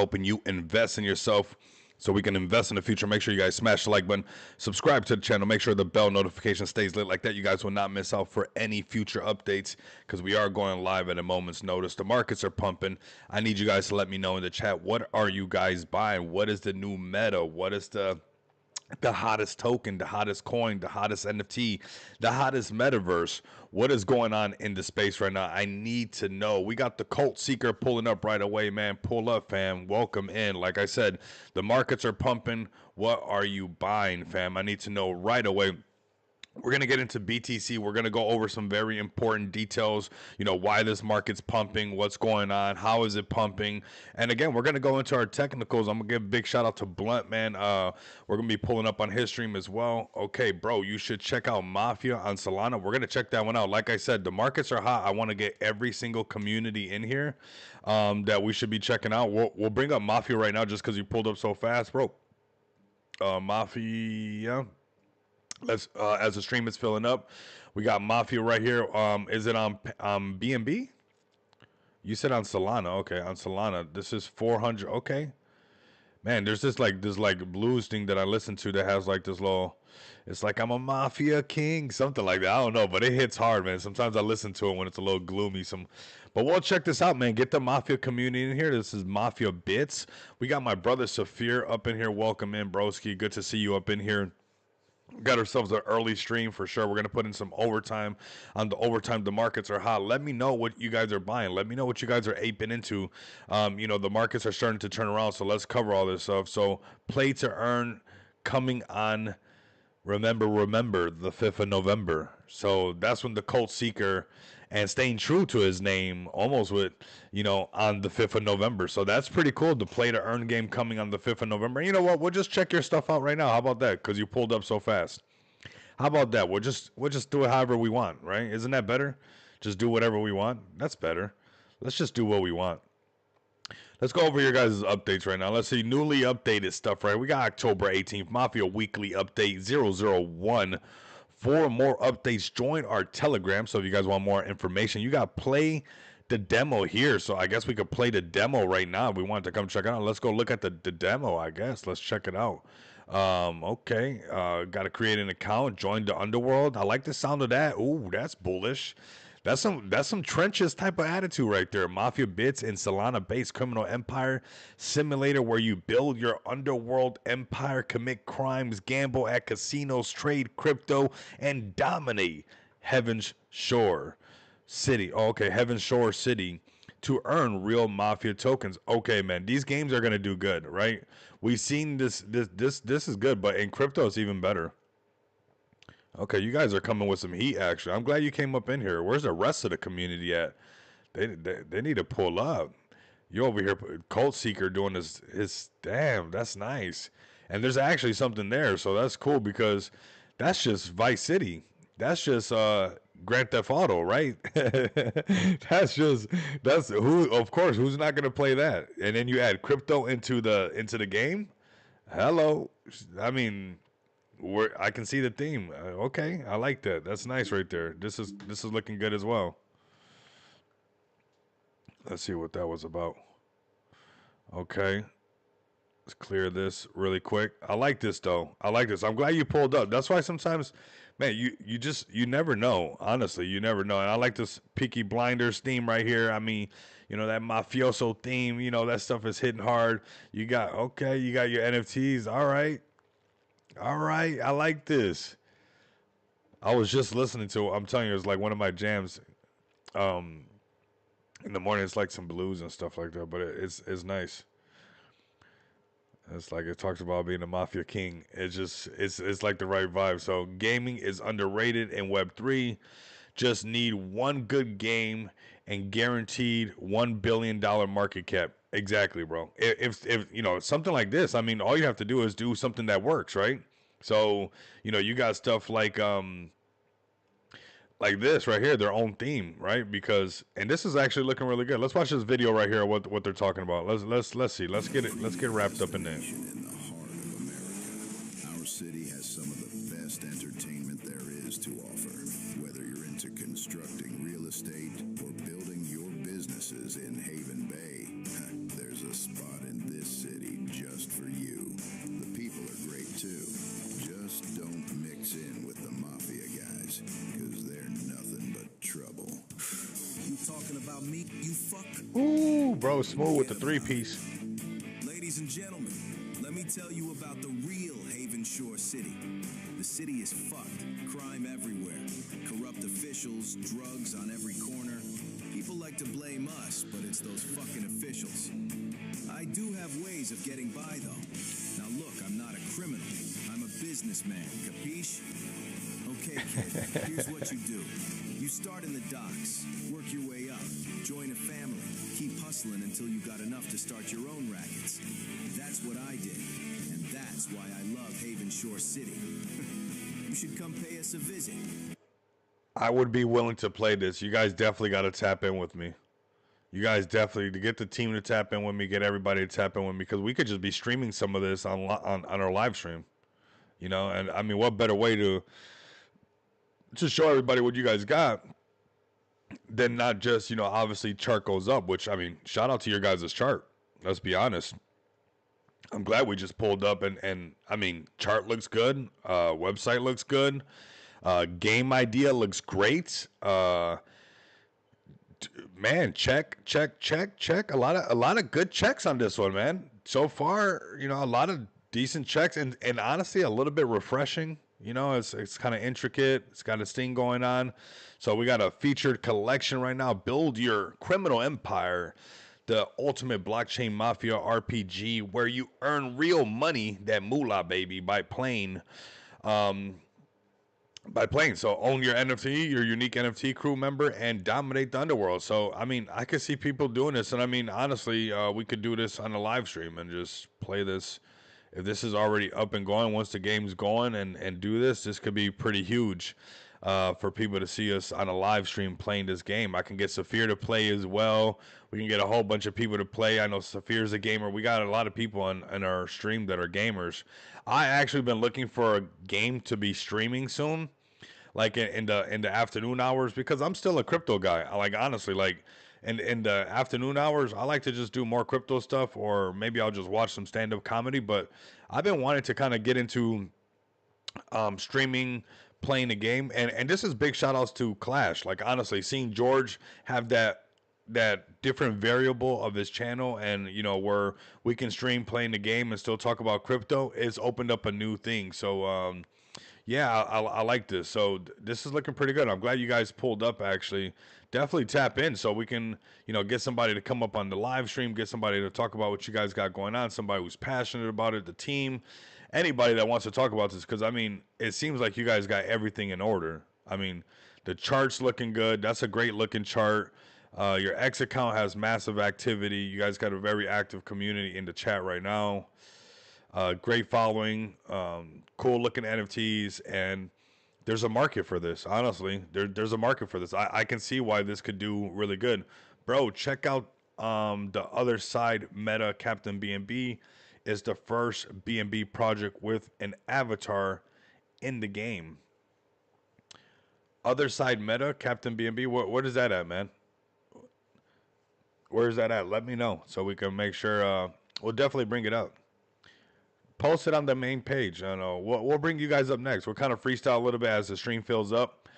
helping you invest in yourself so we can invest in the future. Make sure you guys smash the like button, subscribe to the channel, make sure the bell notification stays lit like that. You guys will not miss out for any future updates because we are going live at a moment's notice. The markets are pumping. I need you guys to let me know in the chat, what are you guys buying? What is the new meta? What is the hottest token, the hottest coin, the hottest NFT, the hottest metaverse? What is going on in the space right now? I need to know. We got the Cult Seeker pulling up right away, man. Pull up, fam. Welcome in. Like I said, the markets are pumping. What are you buying, fam? I need to know right away. We're going to get into BTC. We're going to go over some very important details, why this market's pumping, what's going on, how is it pumping. And again, we're going to go into our technicals. I'm going to give a big shout out to Blunt, man. We're going to be pulling up on his stream as well. Okay, bro, you should check out Mafia on Solana. We're going to check that one out. Like I said, the markets are hot. I want to get every single community in here that we should be checking out. We'll bring up Mafia right now just because you pulled up so fast, bro. Mafia. Let's as the stream is filling up, we got Mafia right here. Is it on BNB? You said on Solana. Okay, on Solana. This is 400. Okay, man. There's this blues thing that I listen to that has like this little. It's like I'm a Mafia king, something like that. I don't know, but it hits hard, man. Sometimes I listen to it when it's a little gloomy. But we'll check this out, man. Get the Mafia community in here. This is Mafia Bits. We got my brother Saphir up in here. Welcome in, broski. Good to see you up in here. Got ourselves an early stream for sure. We're going to put in some overtime on the overtime. The markets are hot. Let me know what you guys are buying. Let me know what you guys are aping into. The markets are starting to turn around, so let's cover all this stuff. So play to earn coming on, remember, the 5th of November. So that's when the Cult Seeker and staying true to his name almost with, on the 5th of November. So that's pretty cool. The play to earn game coming on the 5th of November. You know what? We'll just check your stuff out right now. How about that? Because you pulled up so fast. How about that? We'll just do it however we want, right? Isn't that better? Just do whatever we want. That's better. Let's just do what we want. Let's go over your guys' updates right now. Let's see newly updated stuff, right? We got October 18th, Mafia Weekly Update 001. For more updates, join our Telegram. So if you guys want more information, you got play the demo here. So I guess we could play the demo right now if we want to come check it out. Let's go look at the demo, I guess. Let's check it out. Okay. Got to create an account, join the underworld. I like the sound of that. Ooh, that's bullish. That's some trenches type of attitude right there. Mafia Bits in Solana-based criminal empire simulator where you build your underworld empire, commit crimes, gamble at casinos, trade crypto, and dominate Heaven's Shore City. Oh, okay, Heaven's Shore City to earn real Mafia tokens. Okay, man, these games are gonna do good, right? We've seen this is good, but in crypto it's even better. Okay, you guys are coming with some heat, actually. I'm glad you came up in here. Where's the rest of the community at? They need to pull up. You over here, Cult Seeker, doing his damn. That's nice. And there's actually something there, so that's cool because that's just Vice City. That's just Grand Theft Auto, right? that's who. Of course, who's not gonna play that? And then you add crypto into the game. Hello, I mean. I can see the theme. Okay, I like that. That's nice right there. This is looking good as well. Let's see what that was about. Okay, let's clear this really quick. I like this though. I like this. I'm glad you pulled up. That's why sometimes, man, you never know. Honestly, you never know. And I like this Peaky Blinders theme right here. I mean, that mafioso theme. That stuff is hitting hard. You got your NFTs. All right. All right, I like this. I was just listening to it. I'm telling you, it's like one of my jams. In the morning, it's like some blues and stuff like that, but it's nice. It's like it talks about being a mafia king. It's like the right vibe. So gaming is underrated in Web3. Just need one good game and guaranteed $1 billion market cap. Exactly, bro. If something like this, I mean, all you have to do is do something that works, right? So, you got stuff like this right here, their own theme, right? And this is actually looking really good. Let's watch this video right here. What they're talking about. Let's see. Let's get wrapped up in there. In the heart of America, our city has some of the best entertainment there is to offer. Whether you're into constructing real estate or building your businesses in Haven Bay, there's a spot in this this city just for you. The people are great too. Just don't mix in with the mafia guys, because they're nothing but trouble. You talking about me, you fuck? Ooh, bro, smooth with the 3-piece. Ladies and gentlemen, let me tell you about the real Haven Shore City. The city is fucked, crime everywhere, corrupt officials, drugs on every corner. People like to blame us, but it's those fucking officials. I do have ways of getting by, though. Now look, I'm not a criminal. I'm a businessman, capiche? Okay, kid, here's what you do. You start in the docks, work your way up, join a family, keep hustling until you got enough to start your own rackets. That's what I did, and that's why I love Haven Shore City. You should come pay us a visit. I would be willing to play this. You guys definitely got to tap in with me. You guys definitely, to get the team to tap in with me, get everybody to tap in with me, because we could just be streaming some of this on our live stream. You know, and I mean, what better way to show everybody what you guys got than not just, you know, obviously chart goes up, which, I mean, shout out to your guys' chart. Let's be honest. I'm glad we just pulled up and I mean, chart looks good. Website looks good. Game idea looks great. Man, check. A lot of good checks on this one, man. So far, you know, a lot of decent checks and honestly a little bit refreshing. You know, it's kind of intricate. It's got a sting going on. So we got a featured collection right now. Build your criminal empire, the ultimate blockchain mafia RPG, where you earn real money, that moolah, baby, by playing. So own your NFT, your unique NFT crew member, and dominate the underworld. So, I mean, I could see people doing this. And I mean, honestly, we could do this on a live stream and just play this. If this is already up and going, once the game's going and do this could be pretty huge for people to see us on a live stream playing this game. I can get Saphir to play as well. We can get a whole bunch of people to play. I know Saphir's a gamer. We got a lot of people in our stream that are gamers. I actually been looking for a game to be streaming soon, like in the afternoon hours, because I'm still a crypto guy. I like, honestly, like in the afternoon hours, I like to just do more crypto stuff, or maybe I'll just watch some stand-up comedy. But I've been wanting to kind of get into streaming, playing the game, and this is big shout outs to Clash. Like, honestly, seeing George have that different variable of his channel, and you know, where we can stream playing the game and still talk about crypto, it's opened up a new thing. So yeah, I like this. So this is looking pretty good. I'm glad you guys pulled up. Actually, definitely tap in so we can, you know, get somebody to come up on the live stream, get somebody to talk about what you guys got going on, somebody who's passionate about it, the team, anybody that wants to talk about this. Because I mean, it seems like you guys got everything in order. I mean, the chart's looking good. That's a great looking chart. Your X account has massive activity. You guys got a very active community in the chat right now. Great following, cool looking NFTs, and there's a market for this. Honestly, there's a market for this. I can see why this could do really good. Bro, check out the other side meta. Captain BNB is the first BNB project with an avatar in the game. Other side meta, Captain BNB. What is that at, man? Where is that at? Let me know so we can make sure. We'll definitely bring it up. Post it on the main page. I know we'll bring you guys up next. We'll kind of freestyle a little bit as the stream fills up.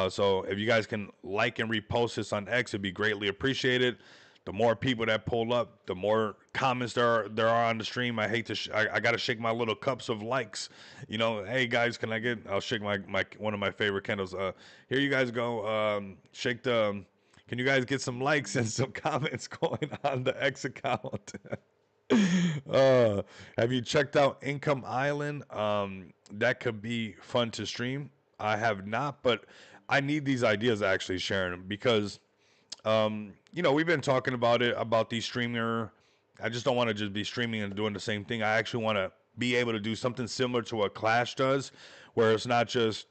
So if you guys can like and repost this on X, it'd be greatly appreciated. The more people that pull up, the more comments there are on the stream. I hate to I gotta shake my little cups of likes. You know, hey guys, can I get? I'll shake my one of my favorite candles. Here you guys go. Shake the. Can you guys get some likes and some comments going on the X account? Have you checked out Income Island? That could be fun to stream. I have not, but I need these ideas actually, Sharon, because you know, we've been talking about it, about these streamer. I just don't want to just be streaming and doing the same thing. I actually want to be able to do something similar to what Clash does, where it's not just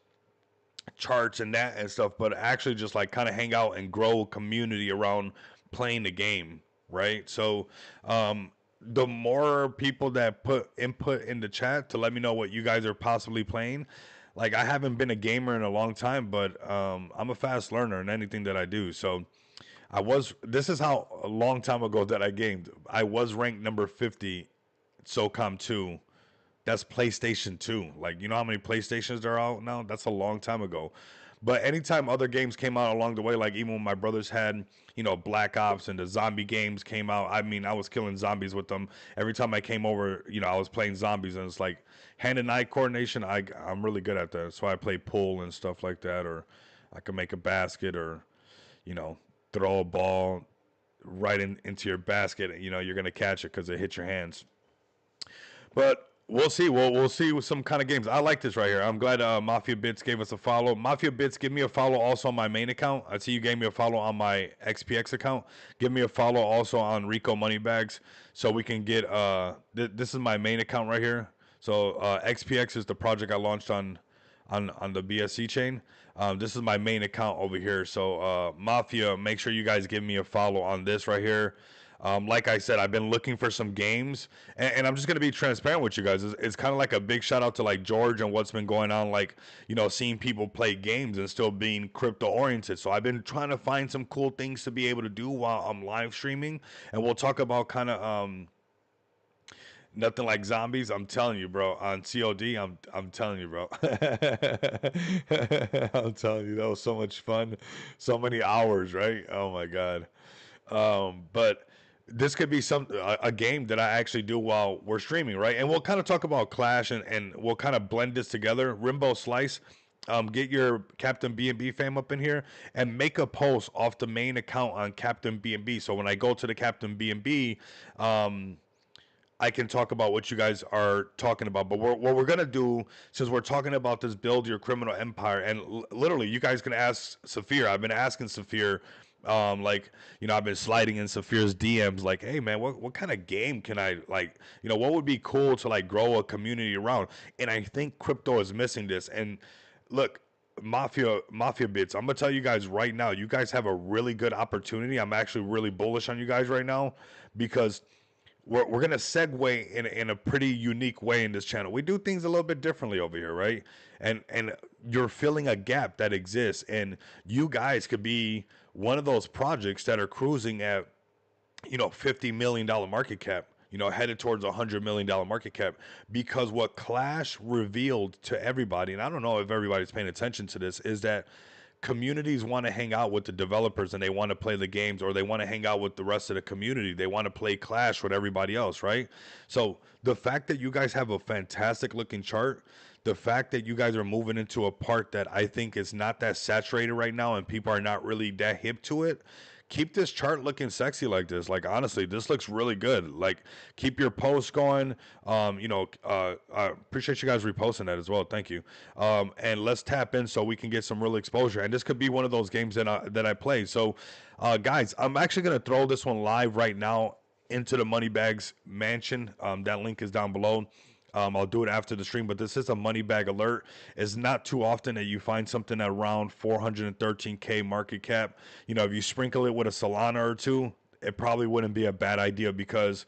charts and that and stuff, but actually just like kind of hang out and grow a community around playing the game, right? So the more people that put input in the chat to let me know what you guys are possibly playing. Like, I haven't been a gamer in a long time, but I'm a fast learner in anything that I do. So This is how a long time ago that I gamed. I was ranked number 50, SOCOM 2. That's PlayStation 2. Like, you know how many PlayStations there are out now? That's a long time ago. But anytime other games came out along the way, like even when my brothers had, Black Ops and the zombie games came out, I mean, I was killing zombies with them. Every time I came over, I was playing zombies, and it's like hand and eye coordination. I'm really good at that. That's why I play pool and stuff like that, or I can make a basket, or you know, throw a ball right into your basket. You're gonna catch it because it hit your hands. But we'll see. We'll see with some kind of games. I like this right here. I'm glad Mafia Bits gave us a follow. Mafia Bits, give me a follow also on my main account. I see you gave me a follow on my XPX account. Give me a follow also on Rico Moneybags, so we can get. This is my main account right here. So XPX is the project I launched on the BSC chain. This is my main account over here. So Mafia, make sure you guys give me a follow on this right here. Like I said, I've been looking for some games, and I'm just going to be transparent with you guys. It's kind of like a big shout out to like George and what's been going on, like, seeing people play games and still being crypto oriented. So I've been trying to find some cool things to be able to do while I'm live streaming, and we'll talk about kind of nothing like zombies. I'm telling you, bro. On COD, I'm telling you, bro. I'm telling you, that was so much fun, so many hours, right? Oh my god. But this could be a game that I actually do while we're streaming, right? And we'll kind of talk about Clash, and we'll kind of blend this together. Rimbo Slice, get your Captain B&B fam up in here and make a post off the main account on Captain B&B. So when I go to the Captain B&B, I can talk about what you guys are talking about. But what we're going to do, since we're talking about this build your criminal empire, and literally you guys can ask Saphir. I've been asking Saphir, I've been sliding in Saphir's DMs like, hey man, what kind of game can I, like, what would be cool to like grow a community around? And I think crypto is missing this. And look, Mafia Bits, I'm gonna tell you guys right now, you guys have a really good opportunity. I'm actually really bullish on you guys right now, because we're going to segue in a pretty unique way in this channel. We do things a little bit differently over here, right? And you're filling a gap that exists, and you guys could be one of those projects that are cruising at, $50 million market cap, headed towards $100 million market cap, because what Clash revealed to everybody, and I don't know if everybody's paying attention to this, is that communities want to hang out with the developers and they want to play the games, or they want to hang out with the rest of the community. They want to play Clash with everybody else, right? So the fact that you guys have a fantastic looking chart, the fact that you guys are moving into a part that I think is not that saturated right now and people are not really that hip to it, keep this chart looking sexy like this. Like, honestly, this looks really good. Like, keep your posts going. I appreciate you guys reposting that as well. Thank you. And let's tap in so we can get some real exposure. And this could be one of those games that I play. So, guys, I'm actually going to throw this one live right now into the Moneybags mansion. That link is down below. I'll do it after the stream, but this is a money bag alert. It's not too often that you find something at around 413K market cap. If you sprinkle it with a Solana or two, it probably wouldn't be a bad idea, because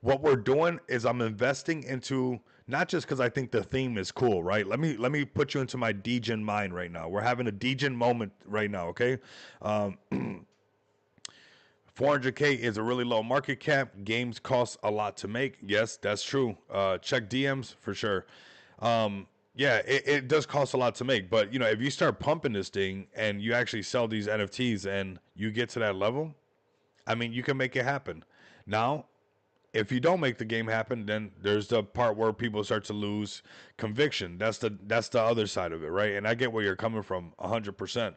what we're doing is I'm investing into, not just because I think the theme is cool, right? Let me put you into my degen mind right now. We're having a degen moment right now, okay? 400K is a really low market cap. Games cost a lot to make. Yes, that's true. Check DMs for sure. Yeah, it does cost a lot to make. But, if you start pumping this thing and you actually sell these NFTs and you get to that level, I mean, you can make it happen. Now, if you don't make the game happen, then there's the part where people start to lose conviction. That's the other side of it, right? And I get where you're coming from 100%.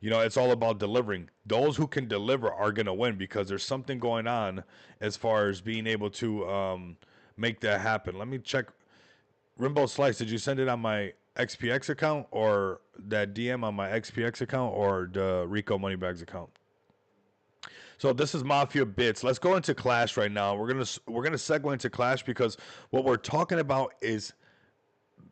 It's all about delivering. Those who can deliver are going to win, because there's something going on as far as being able to make that happen. Let me check. Rimbo Slice, did you send it on my XPX account, or that DM on my XPX account, or the Rico Moneybags account? So this is Mafia Bits. Let's go into Clash right now. We're gonna segue into Clash, because what we're talking about is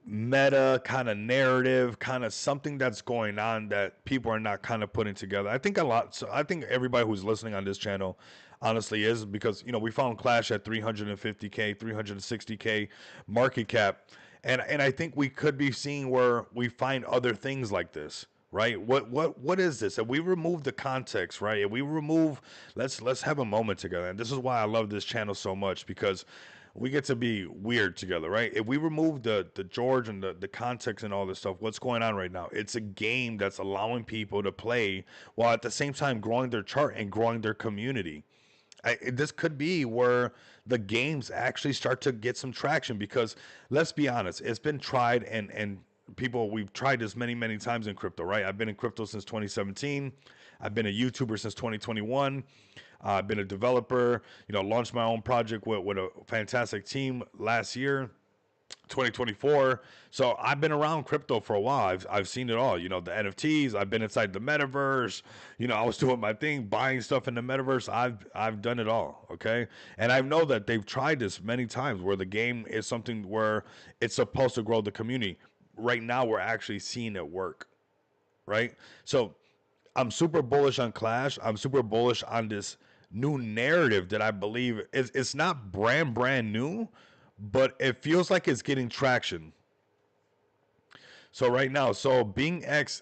meta, kind of narrative, kind of something that's going on that people are not kind of putting together. I think everybody who's listening on this channel honestly is, because we found Clash at 350K, 360K market cap, and I think we could be seeing where we find other things like this, right? What is this? If we remove the context, right? If we remove, let's have a moment together. And this is why I love this channel so much, because we get to be weird together, right? If we remove the George and the context and all this stuff, what's going on right now? It's a game that's allowing people to play while at the same time growing their chart and growing their community. This could be where the games actually start to get some traction, because let's be honest, it's been tried, and people, we've tried this many times in crypto, right? I've been in crypto since 2017. I've been a YouTuber since 2021. I've been a developer, launched my own project with a fantastic team last year, 2024. So I've been around crypto for a while. I've seen it all, the NFTs. I've been inside the metaverse. I was doing my thing, buying stuff in the metaverse. I've done it all. Okay. And I know that they've tried this many times, where the game is something where it's supposed to grow the community. Right now, we're actually seeing it work. Right. So I'm super bullish on Clash. I'm super bullish on this new narrative that I believe it's not brand new, but it feels like it's getting traction. So right now, Bing X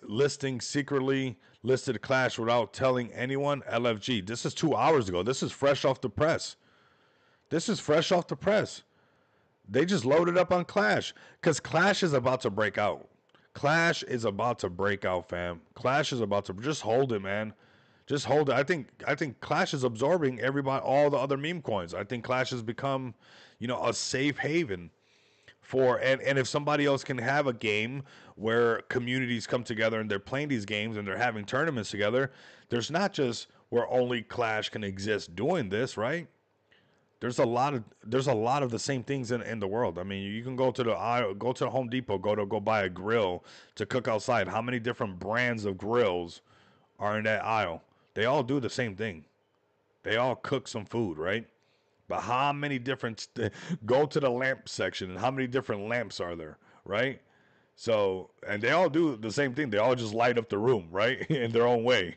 secretly listed Clash without telling anyone. LFG. This is 2 hours ago. This is fresh off the press. They just loaded up on Clash, because Clash is about to break out. Clash is about to break out, fam. Clash is about to, just hold it, man. Just hold it. I think Clash is absorbing everybody, all the other meme coins. I think Clash has become, a safe haven for, and if somebody else can have a game where communities come together and they're playing these games and they're having tournaments together, there's not just where only Clash can exist doing this, right? There's a lot of the same things in the world. I mean, you can go to the Home Depot, go buy a grill to cook outside. How many different brands of grills are in that aisle? They all do the same thing. They all cook some food, right? But how many different go to the lamp section, and how many different lamps are there, right? So, and they all do the same thing. They all just light up the room, right? In their own way.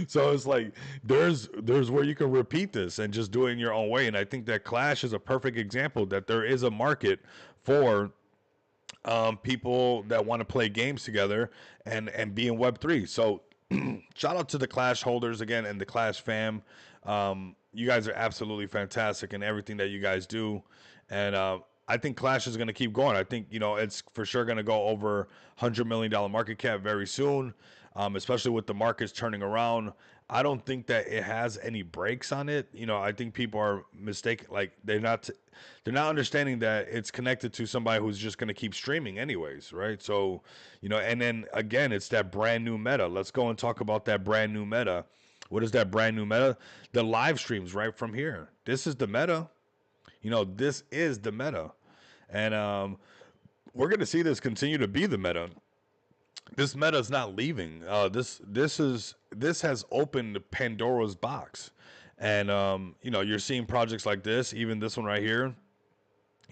So it's like, there's where you can repeat this and just do it in your own way. And I think that Clash is a perfect example that there is a market for people that want to play games together and be in Web3. So shout out to the Clash holders again and the Clash fam. You guys are absolutely fantastic in everything that you guys do. And I think Clash is going to keep going. I think, it's for sure going to go over $100 million market cap very soon, especially with the markets turning around. I don't think that it has any breaks on it. I think people are mistaken. Like, they're not understanding that it's connected to somebody who's just going to keep streaming anyways, right? So, and then again, it's that brand new meta. Let's go and talk about that brand new meta. What is that brand new meta? The live streams right from here. This is the meta. This is the meta. And we're going to see this continue to be the meta. This meta is not leaving. This has opened Pandora's box. And, you're seeing projects like this, even this one right here,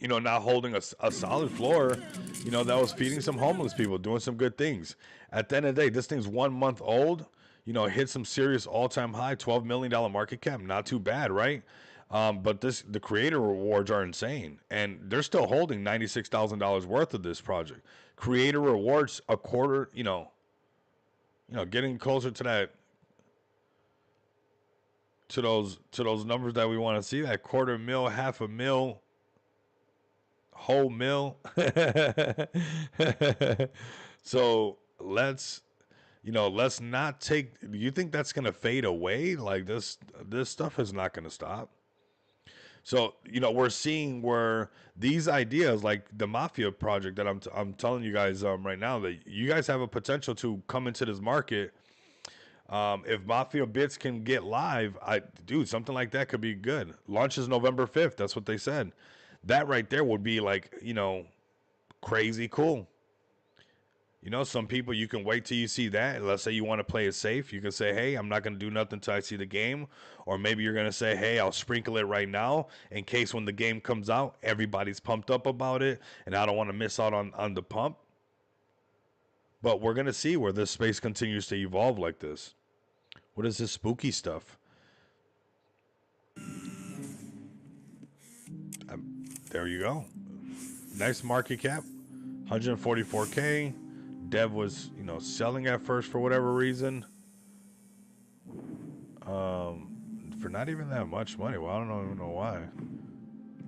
now holding a solid floor, that was feeding some homeless people, doing some good things. At the end of the day, this thing's 1 month old, hit some serious all-time high, $12 million market cap. Not too bad, right? But the creator rewards are insane, and they're still holding $96,000 worth of this project. Creator rewards a quarter, getting closer to that, to those numbers that we want to see. That $250,000, $500,000, whole mil. So let's not take. Do you think that's gonna fade away? Like, this stuff is not gonna stop. So, we're seeing where these ideas, like the Mafia project that I'm telling you guys right now, that you guys have a potential to come into this market. If Mafia Bits can get live, something like that could be good. Launches November 5th. That's what they said. That right there would be like, crazy cool. Some people, you can wait till you see that. Let's say you want to play it safe. You can say, hey, I'm not going to do nothing until I see the game. Or maybe you're going to say, hey, I'll sprinkle it right now in case when the game comes out, everybody's pumped up about it, and I don't want to miss out on the pump. But we're going to see where this space continues to evolve like this. What is this spooky stuff? There you go. Nice market cap. 144K. Dev was, selling at first for whatever reason. For not even that much money. Well, I don't even know why.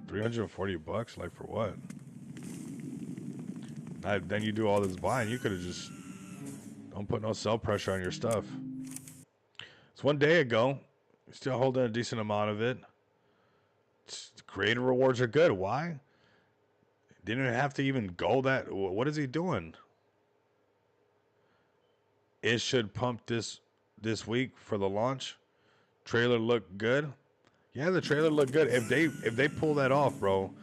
$340, like for what? Then you do all this buying. You could have just don't put no sell pressure on your stuff. It's 1 day ago. Still holding a decent amount of it. Creator rewards are good. Why? Didn't have to even go that. What is he doing? It should pump this week for the launch. Trailer looked good. Yeah, the trailer looked good. If they pull that off, bro,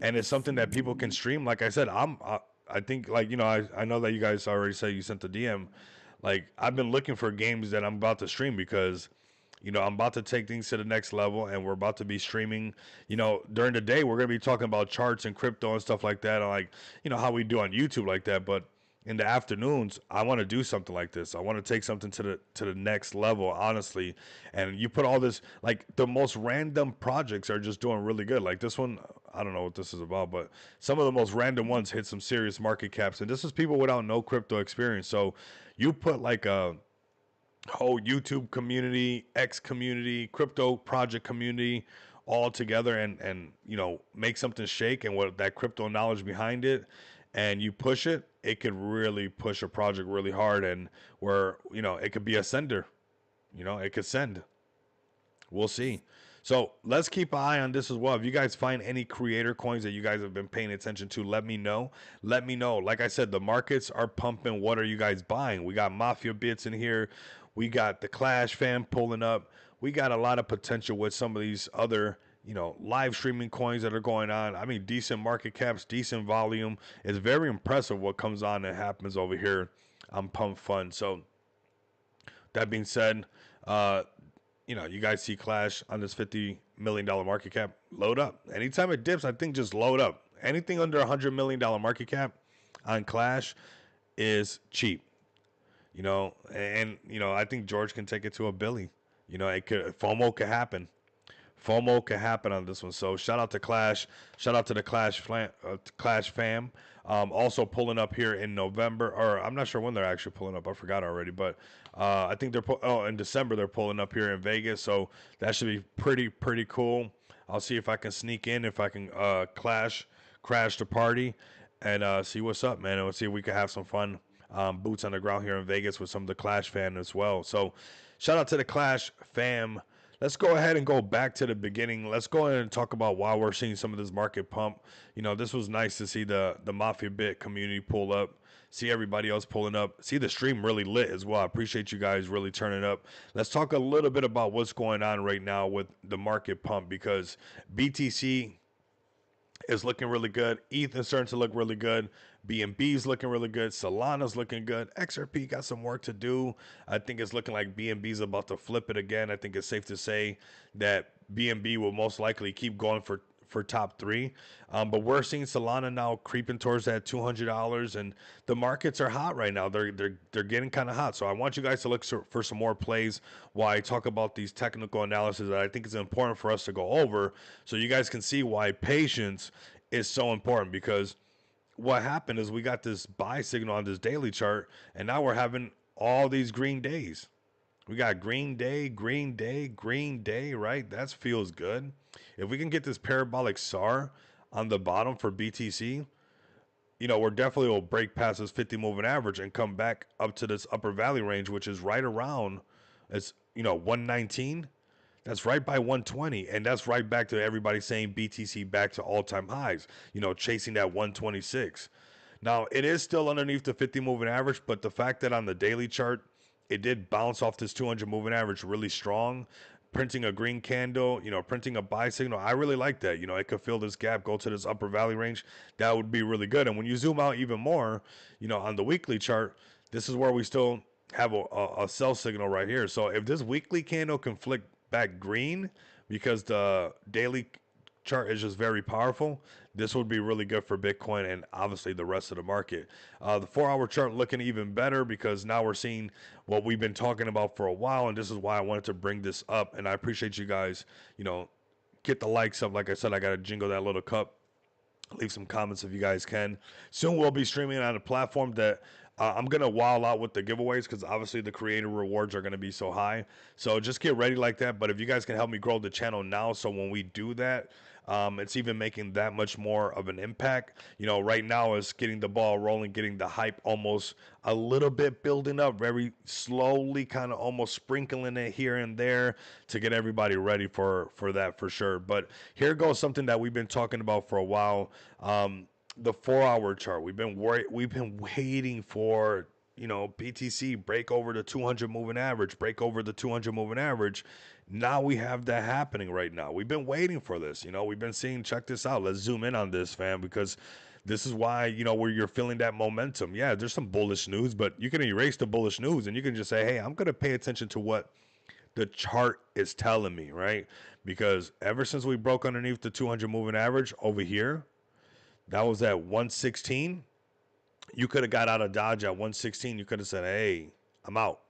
and it's something that people can stream, like I said, I think, like, I know that you guys already said you sent the DM. Like, I've been looking for games that I'm about to stream because, I'm about to take things to the next level, and we're about to be streaming. During the day, we're going to be talking about charts and crypto and stuff like that, and like, how we do on YouTube like that. But in the afternoons, I want to do something like this. I want to take something to the next level, honestly. And you put all this, like, the most random projects are just doing really good. Like this one, I don't know what this is about, but some of the most random ones hit some serious market caps. And this is people without no crypto experience. So you put like a whole YouTube community, X community, crypto project community all together and make something shake, and what that crypto knowledge behind it, and you push it, it could really push a project really hard, and where, it could be a sender, it could send. We'll see. So let's keep an eye on this as well. If you guys find any creator coins that you guys have been paying attention to, let me know. Let me know. Like I said, the markets are pumping. What are you guys buying? We got Mafia Bits in here. We got the Clash fam pulling up. We got a lot of potential with some of these other, live streaming coins that are going on. I mean, decent market caps, decent volume. It's very impressive what comes on and happens over here on Pump Fun. So that being said, you guys see Clash on this $50 million market cap, load up. Anytime it dips, I think just load up. Anything under $100 million market cap on Clash is cheap. I think George can take it to $1 billion. FOMO could happen. FOMO could happen on this one. So shout out to Clash. Shout out to the Clash fam. Also pulling up here in November, or I'm not sure when they're actually pulling up. I forgot already, but I think they're in December they're pulling up here in Vegas. So that should be pretty cool. I'll see if I can sneak in, if I can crash the party, and see what's up, man. And we'll see if we can have some fun. Boots on the ground here in Vegas with some of the Clash fans as well. So shout out to the Clash fam. Let's go ahead and go back to the beginning. Let's go ahead and talk about why we're seeing some of this market pump. This was nice to see the Mafia Bit community pull up, see everybody else pulling up, see the stream really lit as well. I appreciate you guys really turning up. Let's talk a little bit about what's going on right now with the market pump, because BTC is looking really good. ETH is starting to look really good. BNB is looking really good. Solana's looking good. XRP got some work to do. I think it's looking like BNB is about to flip it again. I think it's safe to say that BNB will most likely keep going for top three. But we're seeing Solana now creeping towards that $200, and the markets are hot right now. They're getting kind of hot. So I want you guys to look for some more plays while I talk about these technical analysis that I think is important for us to go over, so you guys can see why patience is so important. Because what happened is we got this buy signal on this daily chart, and now we're having all these green days. We got green day, right? That feels good. If we can get this parabolic SAR on the bottom for BTC, we're definitely will break past this 50 moving average and come back up to this upper value range, which is right around, it's 119. That's right by 120, and that's right back to everybody saying BTC back to all-time highs, chasing that 126. Now, it is still underneath the 50 moving average, but the fact that on the daily chart, it did bounce off this 200 moving average really strong, printing a green candle, printing a buy signal. I really like that. It could fill this gap, go to this upper value range. That would be really good. And when you zoom out even more, on the weekly chart, this is where we still have a sell signal right here. So if this weekly candle can flick back green, because the daily chart is just very powerful, this would be really good for Bitcoin and obviously the rest of the market. The 4-hour chart looking even better, because now we're seeing what we've been talking about for a while, and this is why I wanted to bring this up. And I appreciate you guys, get the likes up. Like I said, I got to jingle that little cup. Leave some comments if you guys can. Soon we'll be streaming on a platform that I'm gonna wild out with the giveaways because obviously the creator rewards are gonna be so high. So just get ready like that. But if you guys can help me grow the channel now, so when we do that, it's even making that much more of an impact. You know, right now is getting the ball rolling, getting the hype almost a little bit building up, very slowly, kind of almost sprinkling it here and there to get everybody ready for that for sure. But here goes something that we've been talking about for a while. The 4-hour chart. We've been waiting for, you know, BTC break over the 200 moving average, break over the 200 moving average. Now we have that happening right now. We've been waiting for this. You know, we've been seeing, check this out. Let's zoom in on this, fam, because this is why, you know, where you're feeling that momentum. Yeah, there's some bullish news, but you can erase the bullish news and you can just say, hey, I'm going to pay attention to what the chart is telling me, right? Because ever since we broke underneath the 200 moving average over here, that was at 116. You could have got out of Dodge at 116. You could have said, hey, I'm out.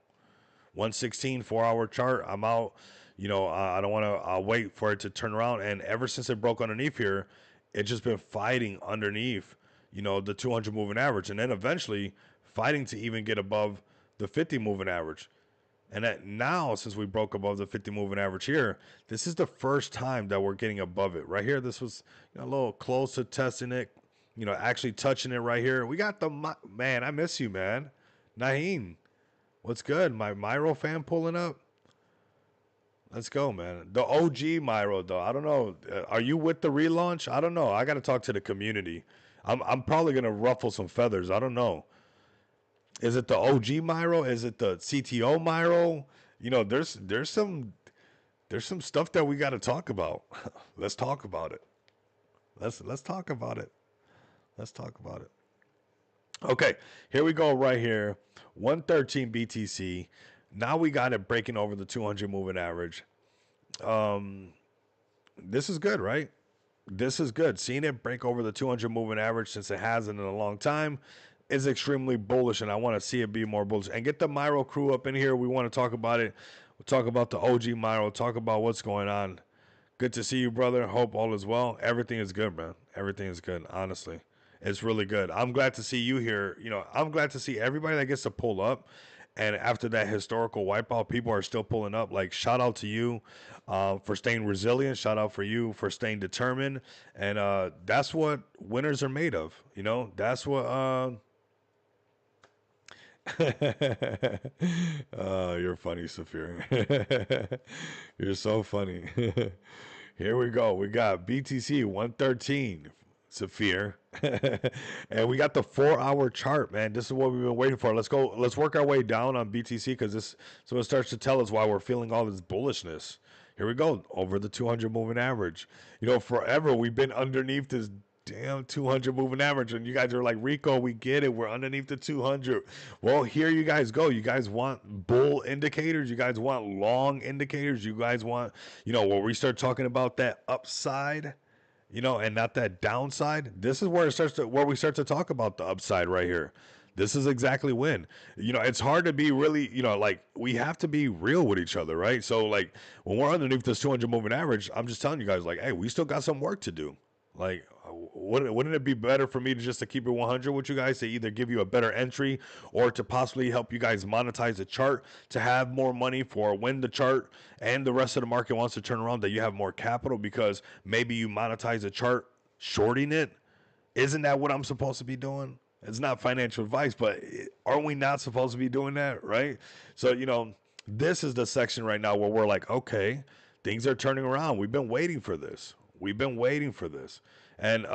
116, 4-hour chart, I'm out. You know, I don't want to, I'll wait for it to turn around. And ever since it broke underneath here, it's just been fighting underneath, you know, the 200 moving average. And then eventually fighting to even get above the 50 moving average. And that now, since we broke above the 50 moving average here, this is the first time that we're getting above it. Right here, this was, you know, a little close to testing it, you know, actually touching it right here. We got the, man, I miss you, man. Naheem, what's good? My Myro fan pulling up. Let's go, man. The OG Myro, though. I don't know. Are you with the relaunch? I don't know. I got to talk to the community. I'm probably going to ruffle some feathers. I don't know. Is it the OG Myro? Is it the CTO Myro? You know, there's some stuff that we got to talk about. Let's talk about it. Let's talk about it. Let's talk about it. Okay, here we go right here. 113 BTC. Now we got it breaking over the 200 moving average. This is good, right? This is good. Seeing it break over the 200 moving average, since it hasn't in a long time, is extremely bullish, and I want to see it be more bullish. And get the Myro crew up in here. We want to talk about it. We'll talk about the OG Myro, talk about what's going on. Good to see you, brother. Hope all is well. Everything is good, man. Everything is good, honestly. It's really good. I'm glad to see you here. You know, I'm glad to see everybody that gets to pull up. And after that historical wipeout, people are still pulling up. Like, shout out to you for staying resilient. Shout out for you for staying determined. And that's what winners are made of. You know, that's what... Oh, you're funny, Saphir. You're so funny. Here we go. We got BTC 113, Saphir. And we got the 4-hour chart, man. This is what we've been waiting for. Let's go. Let's work our way down on BTC, because this so it starts to tell us why we're feeling all this bullishness. Here we go. Over the 200 moving average. You know, forever we've been underneath this damn 200 moving average, and you guys are like, Rico, we get it, we're underneath the 200. Well, here you guys go. You guys want bull indicators, you guys want long indicators, you guys want, you know, where we start talking about that upside, you know, and not that downside. This is where we start to talk about the upside right here. This is exactly when, you know, it's hard to be really, you know, like, we have to be real with each other, right? So like when we're underneath this 200 moving average, I'm just telling you guys, like, hey, we still got some work to do. Like, wouldn't it be better for me to keep it 100 with you guys, to either give you a better entry or to possibly help you guys monetize the chart, to have more money for when the chart and the rest of the market wants to turn around, that you have more capital, because maybe you monetize the chart shorting it? Isn't that what I'm supposed to be doing? It's not financial advice, but aren't we not supposed to be doing that, right? So, you know, this is the section right now where we're like, okay, things are turning around. We've been waiting for this. We've been waiting for this. And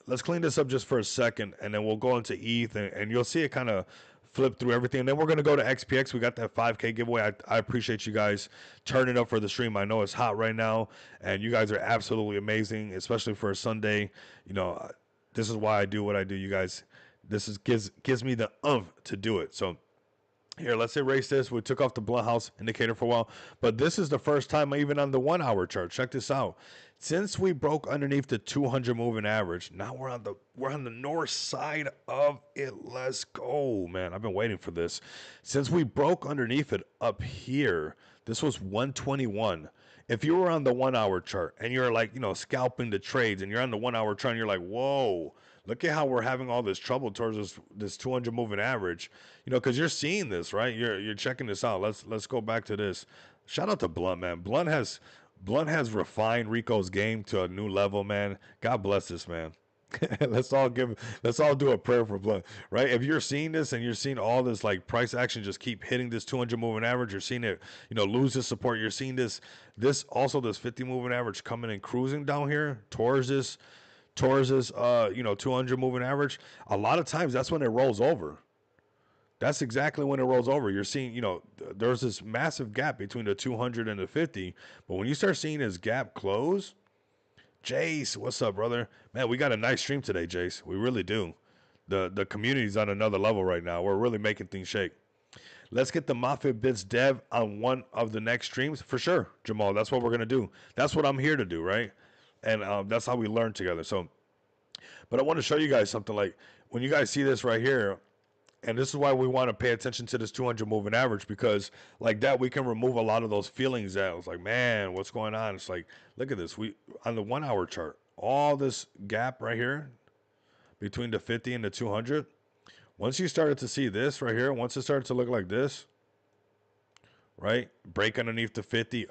let's clean this up just for a second, and then we'll go into ETH, and you'll see it kind of flip through everything. And then we're going to go to XPX. We got that 5K giveaway. I appreciate you guys turning up for the stream. I know it's hot right now, and you guys are absolutely amazing, especially for a Sunday. You know, this is why I do what I do, you guys. This is gives me the to do it. So here, let's erase this. We took off the Blunt House indicator for a while, but this is the first time even on the 1-hour chart. Check this out. Since we broke underneath the 200 moving average, now we're on the north side of it. Let's go, man. I've been waiting for this. Since we broke underneath it up here, this was 121. If you were on the 1-hour chart and you're like, you know, scalping the trades, and you're on the 1-hour chart and you're like, whoa, Look at how we're having all this trouble towards this 200 moving average. You know, because you're seeing this, right? You're checking this out. Let's go back to this. Shout out to Blunt, man. Blunt has refined Rico's game to a new level, man. God bless this man. Let's all do a prayer for Blunt, right? If you're seeing this and you're seeing all this like price action just keep hitting this 200 moving average, you're seeing it, lose this support. You're seeing this 50 moving average coming and cruising down here towards this 200 moving average. A lot of times that's when it rolls over. That's exactly when it rolls over. You're seeing, there's this massive gap between the 200 and the 50. But when you start seeing this gap close, Jace, what's up, brother? Man, we got a nice stream today, Jace. We really do. The community's on another level right now. We're really making things shake. Let's get the Mafia Bits dev on one of the next streams. For sure, Jamal. That's what we're going to do. That's what I'm here to do, right? And that's how we learn together. So, but I want to show you guys something. Like when you guys see this right here, and this is why we want to pay attention to this 200 moving average, because like that, we can remove a lot of those feelings that was like, man, what's going on? It's like, look at this. We on the 1 hour chart, all this gap right here between the 50 and the 200. Once you started to see this right here, once it started to look like this, right? Break underneath the 50.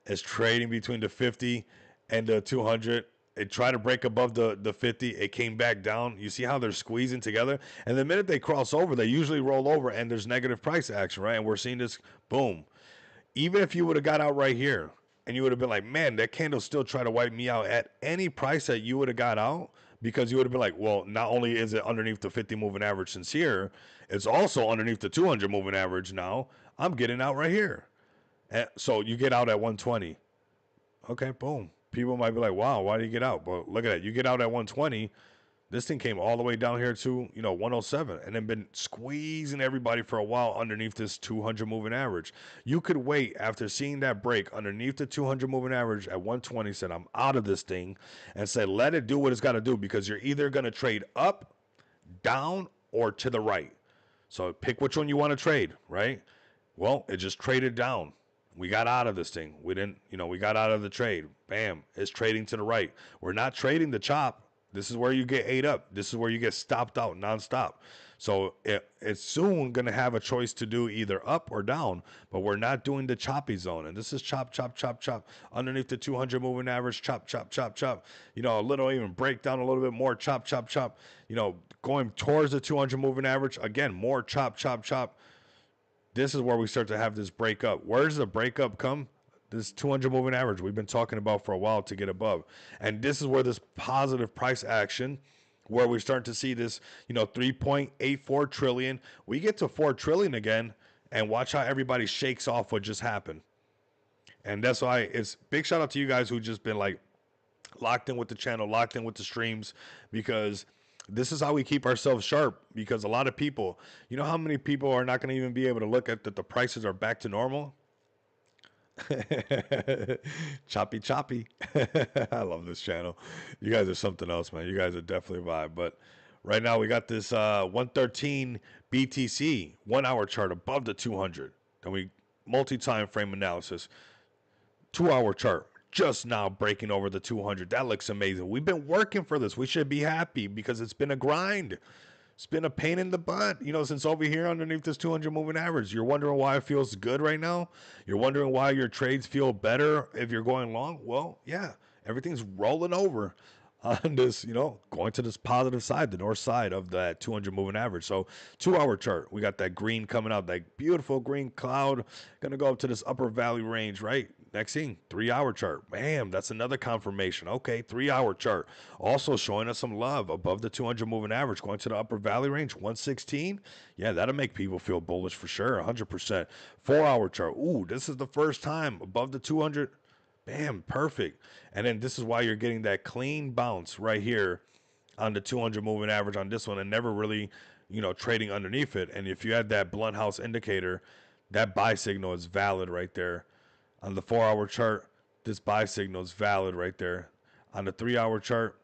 It's trading between the 50 and the 200. It tried to break above the 50. It came back down. You see how they're squeezing together? And the minute they cross over, they usually roll over and there's negative price action, right? And we're seeing this, boom. Even if you would have got out right here and you would have been like, man, that candle still tried to wipe me out at any price that you would have got out, because you would have been like, well, not only is it underneath the 50 moving average since here, it's also underneath the 200 moving average now. I'm getting out right here. And so you get out at 120. Okay, boom. People might be like, wow, why do you get out? But look at that. You get out at 120. This thing came all the way down here to, 107 and then been squeezing everybody for a while underneath this 200 moving average. You could wait after seeing that break underneath the 200 moving average at 120, said, I'm out of this thing, and said, let it do what it's got to do, because you're either going to trade up, down, or to the right. So pick which one you want to trade, right? Well, it just traded down. We got out of this thing. We didn't, we got out of the trade. Bam. It's trading to the right. We're not trading the chop. This is where you get ate up. This is where you get stopped out nonstop. So it's soon going to have a choice to do either up or down, but we're not doing the choppy zone. And this is chop, chop, chop, chop. Underneath the 200 moving average, chop, chop, chop, chop. A little even break down a little bit more, chop, chop, chop. Going towards the 200 moving average. Again, more chop, chop, chop. This is where we start to have this breakup. Where does the breakup come? This 200 moving average we've been talking about for a while to get above. And this is where this positive price action, where we start to see this, 3.84 trillion. We get to 4 trillion again, and watch how everybody shakes off what just happened. And that's why it's big shout out to you guys who just been like locked in with the channel, locked in with the streams, because this is how we keep ourselves sharp. Because a lot of people, how many people are not going to even be able to look at that the prices are back to normal? choppy. I love this channel. You guys are something else, man. You guys are definitely a vibe. But right now we got this 113 BTC 1 hour chart above the 200. Then we multi-time frame analysis 2 hour chart just now breaking over the 200. That looks amazing. We've been working for this. We should be happy because it's been a grind. It's been a pain in the butt, since over here underneath this 200 moving average. You're wondering why it feels good right now? You're wondering why your trades feel better if you're going long? Well, yeah, everything's rolling over on this, going to this positive side, the north side of that 200 moving average. So 2 hour chart, we got that green coming out, that beautiful green cloud, going to go up to this upper valley range, right? Next thing, 3 hour chart. Bam, that's another confirmation. Okay, 3 hour chart. Also showing us some love above the 200 moving average, going to the upper valley range, 116. Yeah, that'll make people feel bullish for sure, 100%. 4 hour chart. Ooh, this is the first time above the 200. Bam, perfect. And then this is why you're getting that clean bounce right here on the 200 moving average on this one, and never really, trading underneath it. And if you had that blunt house indicator, that buy signal is valid right there. On the 4 hour chart, this buy signal is valid right there. On the 3 hour chart,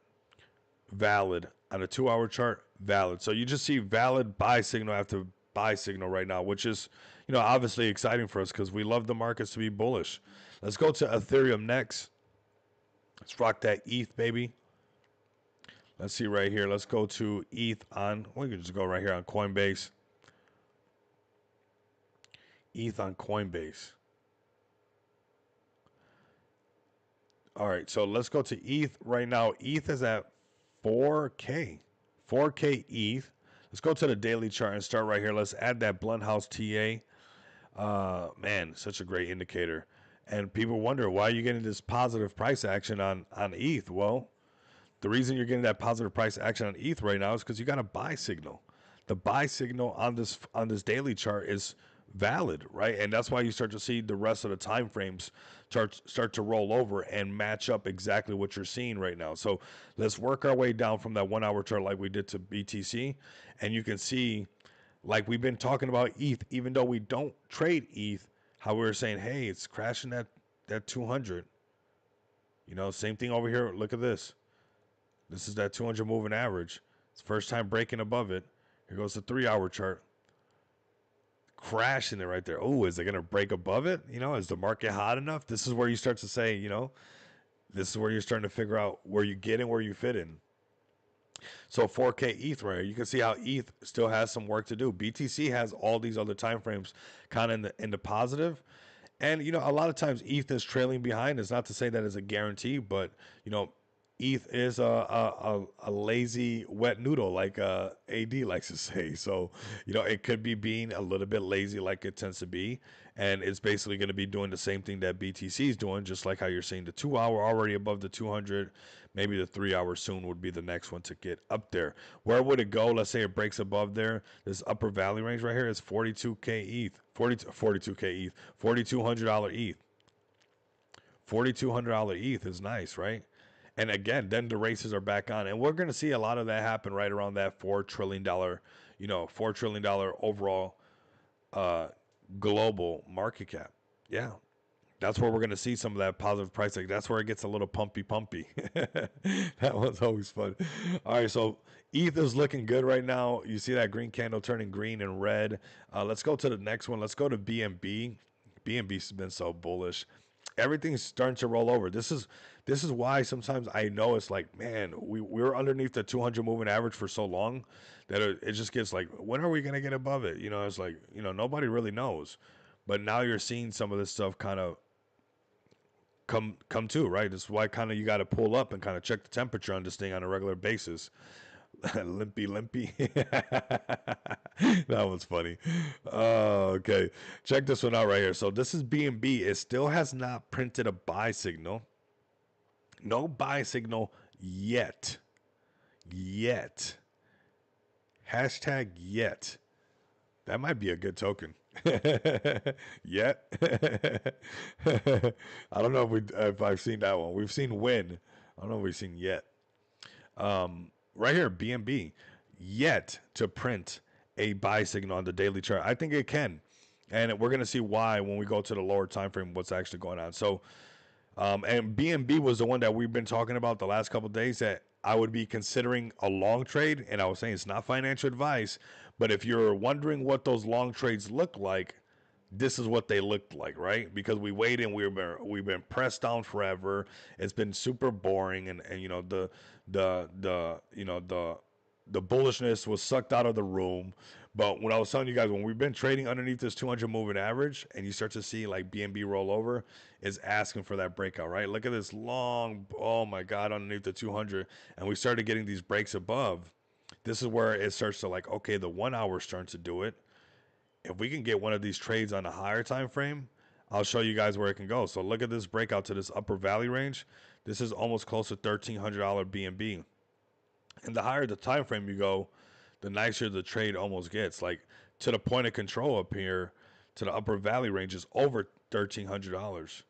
valid. On the 2 hour chart, valid. So you just see valid buy signal after buy signal right now, which is, obviously exciting for us because we love the markets to be bullish. Let's go to Ethereum next. Let's rock that ETH, baby. Let's see right here. Let's go to ETH on. We can just go right here on Coinbase. ETH on Coinbase. All right, so let's go to ETH right now. ETH is at 4K. 4K ETH. Let's go to the daily chart and start right here. Let's add that Blumhouse TA. Man, such a great indicator. And people wonder, why are you getting this positive price action on ETH? Well, the reason you're getting that positive price action on ETH right now is because you got a buy signal. The buy signal on this daily chart is valid, right? And that's why you start to see the rest of the time frames start to roll over and match up exactly what you're seeing right now. So let's work our way down from that 1 hour chart like we did to BTC, and you can see, like we've been talking about ETH, even though we don't trade ETH, how we were saying, hey, it's crashing that 200. You know, same thing over here. Look at this. This is that 200 moving average. It's first time breaking above it. Here goes the 3 hour chart. Crashing it right there. Oh, is it going to break above it? You know, is the market hot enough? This is where you start to say, you know, this is where you're starting to figure out where you get in, where you fit in. So 4K ETH right here, you can see how ETH still has some work to do. BTC has all these other time frames kind of in the positive. And, you know, a lot of times ETH is trailing behind. It's not to say that it's a guarantee, but, you know, ETH is a lazy wet noodle, like AD likes to say. So, you know, it could be being a little bit lazy like it tends to be. And it's basically going to be doing the same thing that BTC is doing, just like how you're seeing the 2 hour already above the 200. Maybe the 3 hour soon would be the next one to get up there. Where would it go? Let's say it breaks above there. This upper valley range right here is 42K ETH, 42K ETH, $4,200 ETH. $4,200 ETH is nice, right? And again, then the races are back on. And we're going to see a lot of that happen right around that $4 trillion, you know, $4 trillion overall global market cap. Yeah. That's where we're going to see some of that positive price. Like that's where it gets a little pumpy. That one's always fun. All right. So ETH is looking good right now. You see that green candle turning green and red. Let's go to the next one. Let's go to BNB. BNB's been so bullish. Everything's starting to roll over. This is why sometimes I know it's like, man, we were underneath the 200 moving average for so long that it just gets like, when are we going to get above it? You know, it's like, you know, nobody really knows. But now you're seeing some of this stuff kind of come to, right? This is why kind of you got to pull up and kind of check the temperature on this thing on a regular basis. limpy. That was funny. Okay. Check this one out right here. So this is BNB. It still has not printed a buy signal. No buy signal yet. Hashtag yet. That might be a good token. Yet. I don't know if I've seen that one. We've seen win. I don't know if we've seen yet. Right here, BNB, yet to print a buy signal on the daily chart. I think it can. And we're going to see why when we go to the lower time frame, what's actually going on. So, and BNB was the one that we've been talking about the last couple of days that I would be considering a long trade. And I was saying it's not financial advice, but if you're wondering what those long trades look like, this is what they looked like, right? Because we waited and we've been pressed down forever. It's been super boring, and you know the bullishness was sucked out of the room. But when I was telling you guys, when we've been trading underneath this 200 moving average, and you start to see like BNB roll over, is asking for that breakout, right? Look at this long, oh my God, underneath the 200, and we started getting these breaks above. This is where it starts to like, okay, the 1 hour starting to do it. If we can get one of these trades on a higher time frame, I'll show you guys where it can go. So look at this breakout to this upper valley range. This is almost close to $1,300 BNB. And the higher the time frame you go, the nicer the trade almost gets. Like to the point of control up here, to the upper valley range is over $1,300.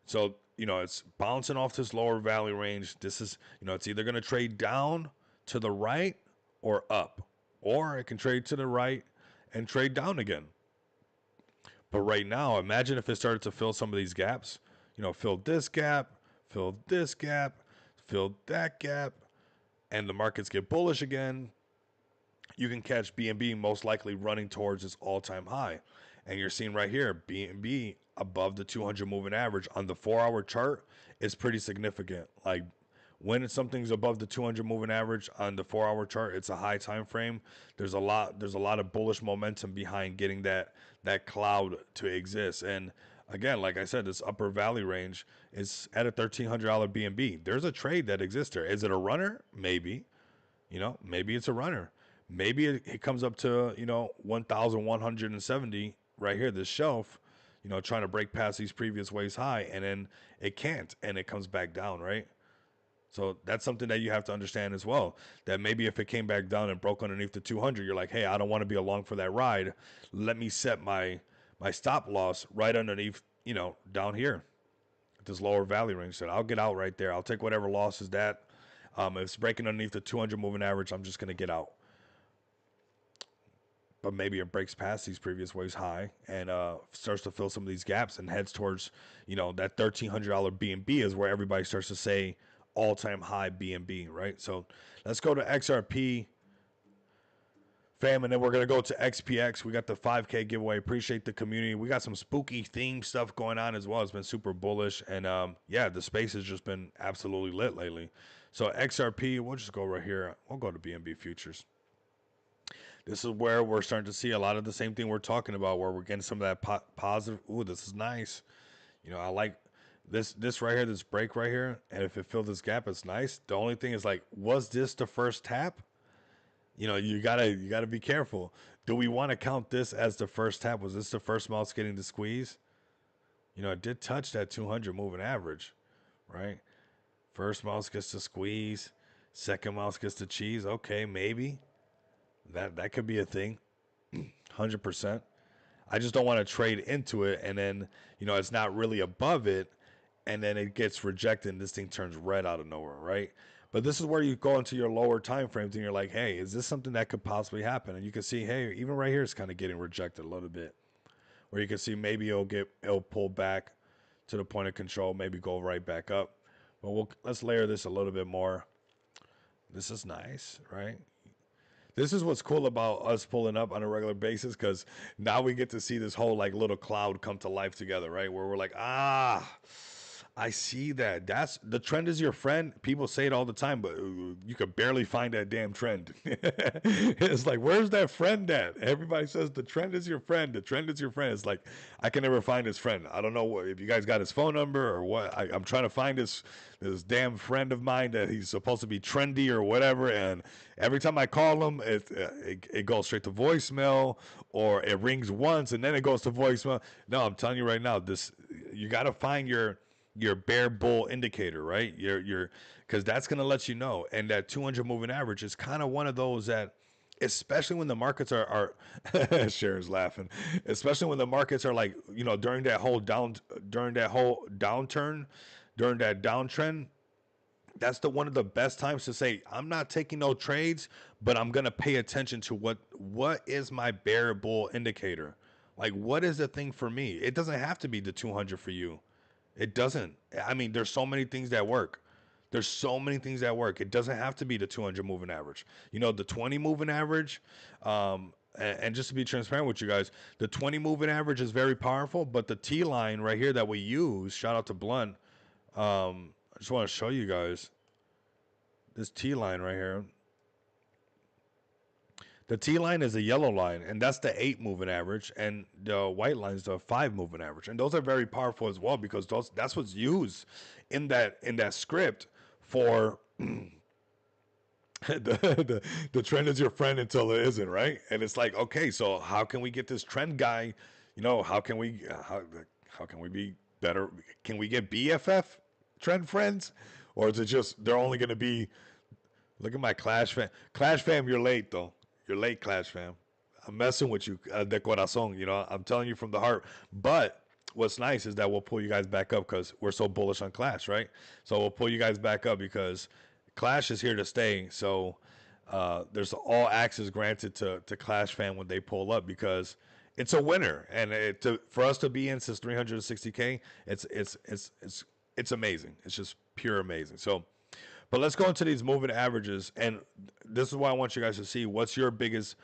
So, you know, it's bouncing off this lower valley range. This is, you know, it's either going to trade down to the right or up, or it can trade to the right and trade down again. But right now, imagine if it started to fill some of these gaps, you know, fill this gap, fill this gap, fill that gap, and the markets get bullish again. You can catch BNB most likely running towards its all-time high. And you're seeing right here, BNB above the 200 moving average on the 4 hour chart is pretty significant. Like When something's above the 200 moving average on the 4-hour chart, it's a high time frame. There's a lot of bullish momentum behind getting that cloud to exist. And again, like I said, this upper valley range is at a $1,300 BNB. There's a trade that exists there. Is it a runner? Maybe. Maybe it's a runner. Maybe it comes up to 1,170 right here, this shelf, trying to break past these previous ways high, and then it can't, and it comes back down, right? So that's something that you have to understand as well, that maybe if it came back down and broke underneath the 200, you're like, hey, I don't want to be along for that ride. Let me set my stop loss right underneath, down here, this lower valley range. So I'll get out right there. I'll take whatever loss is that. If it's breaking underneath the 200 moving average, I'm just going to get out. But maybe it breaks past these previous waves high and starts to fill some of these gaps and heads towards, that $1,300 BNB is where everybody starts to say all-time high BNB, right? So let's go to XRP, fam, and then we're going to go to XPX. We got the 5K giveaway. Appreciate the community. We got some spooky theme stuff going on as well. It's been super bullish. And, yeah, the space has just been absolutely lit lately. So XRP, we'll just go right here. We'll go to BNB Futures. This is where we're starting to see a lot of the same thing we're talking about, where we're getting some of that positive. Ooh, this is nice. I like this right here, this break right here. And if it filled this gap, it's nice. The only thing is, like, was this the first tap? You gotta be careful. Do we want to count this as the first tap? Was this the first mouse getting the squeeze? It did touch that 200 moving average, right? First mouse gets the squeeze. Second mouse gets the cheese. Okay, maybe. That could be a thing. 100%. I just don't want to trade into it and then, it's not really above it and then it gets rejected and this thing turns red out of nowhere, right? But this is where you go into your lower time frames and you're like, hey, is this something that could possibly happen? And you can see, hey, even right here it's kind of getting rejected a little bit. Where you can see maybe it'll pull back to the point of control, maybe go right back up. But let's layer this a little bit more. This is nice, right? This is what's cool about us pulling up on a regular basis, because now we get to see this whole like little cloud come to life together, right? Where we're like, I see that. That's the trend is your friend. People say it all the time, but you could barely find that damn trend. It's like, where's that friend at? Everybody says the trend is your friend. The trend is your friend. It's like, I can never find his friend. I don't know if you guys got his phone number or what. I'm trying to find this damn friend of mine that he's supposed to be trendy or whatever. And every time I call him, it goes straight to voicemail, or it rings once and then it goes to voicemail. No, I'm telling you right now, you got to find your bear bull indicator, right? Because that's going to let you know. And that 200 moving average is kind of one of those that, especially when the markets are Sharon's laughing, especially when the markets are like, during that downtrend, that's one of the best times to say, I'm not taking no trades, but I'm going to pay attention to what is my bear bull indicator? Like, what is the thing for me? It doesn't have to be the 200 for you. It doesn't. I mean, there's so many things that work. It doesn't have to be the 200 moving average. The 20 moving average, and just to be transparent with you guys, the 20 moving average is very powerful, but the T line right here that we use, shout out to Blunt. I just want to show you guys this T line right here. The T line is a yellow line, and that's the 8 moving average, and the white line is the 5 moving average. And those are very powerful as well, because that's what's used in that script for the trend is your friend until it isn't, right? And it's like, okay, so how can we get this trend guy, how can we be better? Can we get BFF trend friends? Or is it just they're only going to be, look at my Clash fam. Clash fam, you're late though. You're late, Clash fam. I'm messing with you, de corazon. I'm telling you from the heart. But what's nice is that we'll pull you guys back up because we're so bullish on Clash, right? So we'll pull you guys back up because Clash is here to stay. So there's all access granted to Clash fam when they pull up, because it's a winner, and for us to be in since 360K, it's amazing. It's just pure amazing. So. But let's go into these moving averages, and this is why I want you guys to see what's your biggest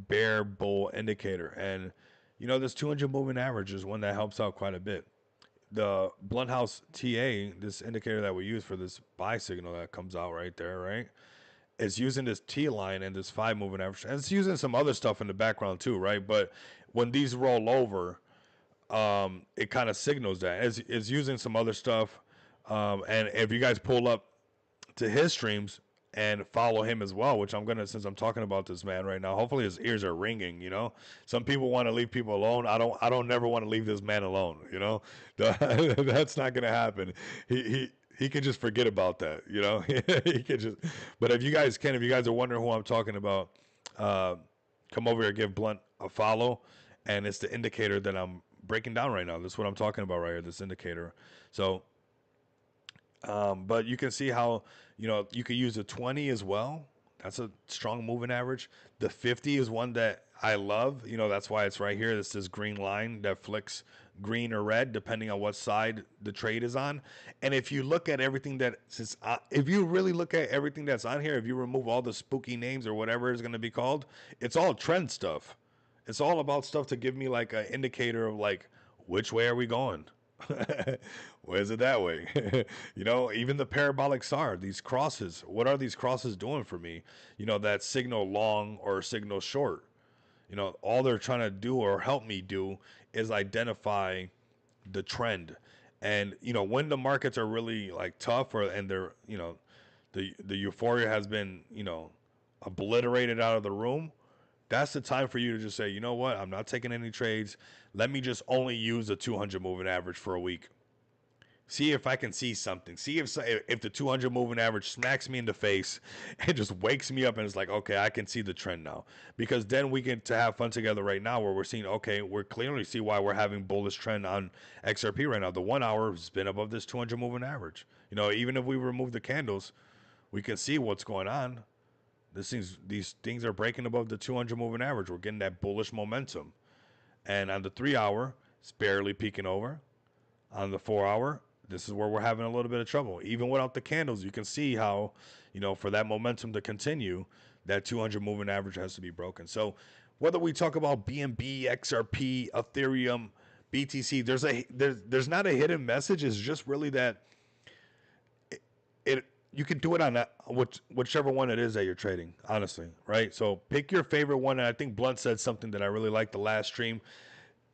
bear bull indicator. And this 200 moving average is one that helps out quite a bit. the Blundhouse TA, this indicator that we use for this buy signal that comes out right there, right? It's using this T line and this 5 moving average, and it's using some other stuff in the background too, right? But when these roll over, it kind of signals that it's using some other stuff. And if you guys pull up to his streams and follow him as well, which I'm gonna, since I'm talking about this man right now, hopefully his ears are ringing. Some people want to leave people alone. I don't never want to leave this man alone. That's not gonna happen. He can just forget about that. He can just. But if you guys are wondering who I'm talking about, come over here, give Blunt a follow, and it's the indicator that I'm breaking down right now. This is what I'm talking about right here. This indicator. So. But you can see how, you could use a 20 as well. That's a strong moving average. The 50 is one that I love. That's why it's right here. It's this green line that flicks green or red, depending on what side the trade is on. And if you look at everything if you really look at everything that's on here, if you remove all the spooky names or whatever it's going to be called, it's all trend stuff. It's all about stuff to give me like an indicator of like, which way are we going? Where is it that way? Even the parabolic SAR, these crosses, what are these crosses doing for me? That signal long or signal short. All they're trying to do or help me do is identify the trend. And, when the markets are really like tough and they're, the euphoria has been, obliterated out of the room, that's the time for you to just say, you know what? I'm not taking any trades. Let me just only use the 200 moving average for a week. See if I can see something. See if the 200 moving average smacks me in the face and just wakes me up and it's like, okay, I can see the trend now. Because then we get to have fun together right now where we're seeing, okay, we're clearly see why we're having bullish trend on XRP right now. The 1 hour has been above this 200 moving average. Even if we remove the candles, we can see what's going on. These things are breaking above the 200 moving average. We're getting that bullish momentum. And on the 3 hour, it's barely peeking over. On the 4 hour, this is where we're having a little bit of trouble. Even without the candles, you can see how, for that momentum to continue, that 200 moving average has to be broken. So whether we talk about BNB, XRP, Ethereum, BTC, there's not a hidden message. It's just really that you can do it on that, whichever one it is that you're trading, honestly, right? So pick your favorite one. And I think Blunt said something that I really liked the last stream.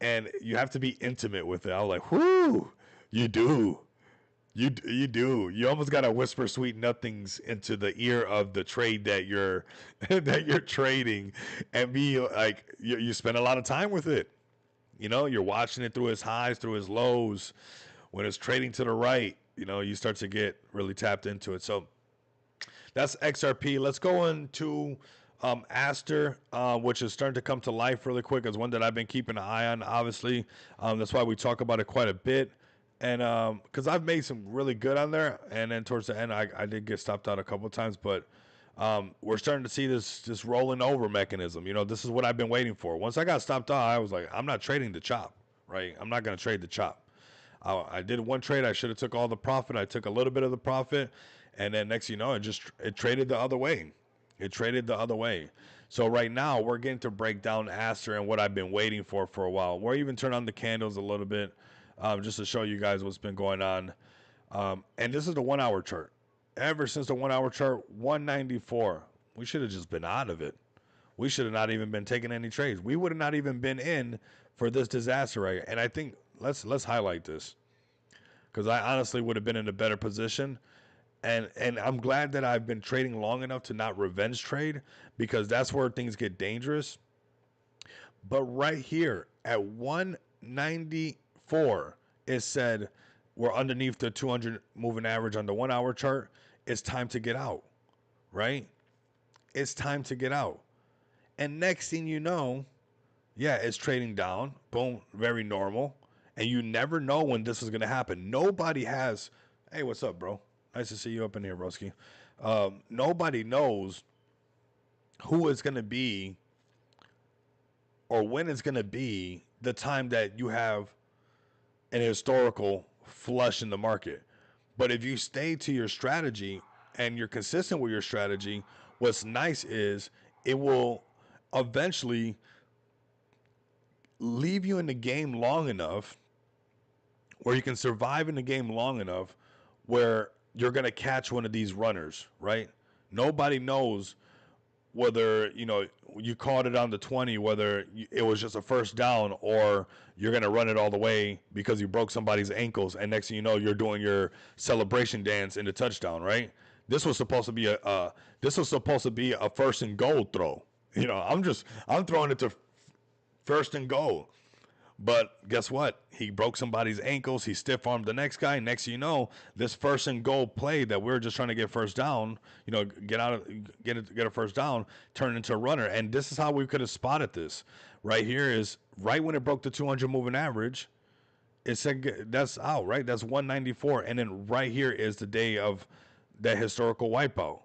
And you have to be intimate with it. I was like, whoo, you do. You do. You almost got to whisper sweet nothings into the ear of the trade that you're trading and be like, you spend a lot of time with it. You're watching it through his highs, through his lows. When it's trading to the right, you start to get really tapped into it. So that's XRP. Let's go into Aster, which is starting to come to life really quick. It's one that I've been keeping an eye on, obviously. That's why we talk about it quite a bit. And because I've made some really good on there. And then towards the end, I did get stopped out a couple of times. But we're starting to see this rolling over mechanism. This is what I've been waiting for. Once I got stopped out, I was like, I'm not trading the chop, right? I'm not going to trade the chop. I did one trade. I should have took all the profit. I took a little bit of the profit, and then next, it traded the other way. It traded the other way. So right now we're getting to break down Aster and what I've been waiting for a while. We're even turn on the candles a little bit, just to show you guys what's been going on. And this is the 1 hour chart. Ever since the 1 hour chart, 194. We should have just been out of it. We should have not even been taking any trades. We would have not even been in for this disaster right here. And I think let's highlight this, because I honestly would have been in a better position. And I'm glad that I've been trading long enough to not revenge trade, because that's where things get dangerous. But right here at 194, it said we're underneath the 200 moving average on the 1 hour chart. It's time to get out, right? It's time to get out. And next thing you know, yeah, it's trading down. Boom, very normal. And you never know when this is going to happen. Nobody has, hey, what's up, bro? Nice to see you up in here, broski. Nobody knows who it's going to be or when it's going to be the time that you have an historical flush in the market. But if you stay to your strategy and you're consistent with your strategy, what's nice is it will eventually leave you in the game long enough or you can survive in the game long enough where you're going to catch one of these runners, right? Nobody knows whether, you caught it on the 20, whether it was just a first down or you're going to run it all the way because you broke somebody's ankles, and next thing you know, you're doing your celebration dance in the touchdown, right? This was supposed to be a first and goal throw. I'm throwing it to first and goal. But guess what? He broke somebody's ankles. He stiff armed the next guy. Next thing you know, this first and goal play that we're just trying to get first down, get a first down, turned into a runner. And this is how we could have spotted this. Right here is right when it broke the 200 moving average. It said that's out, right? That's 194. And then right here is the day of that historical wipeout.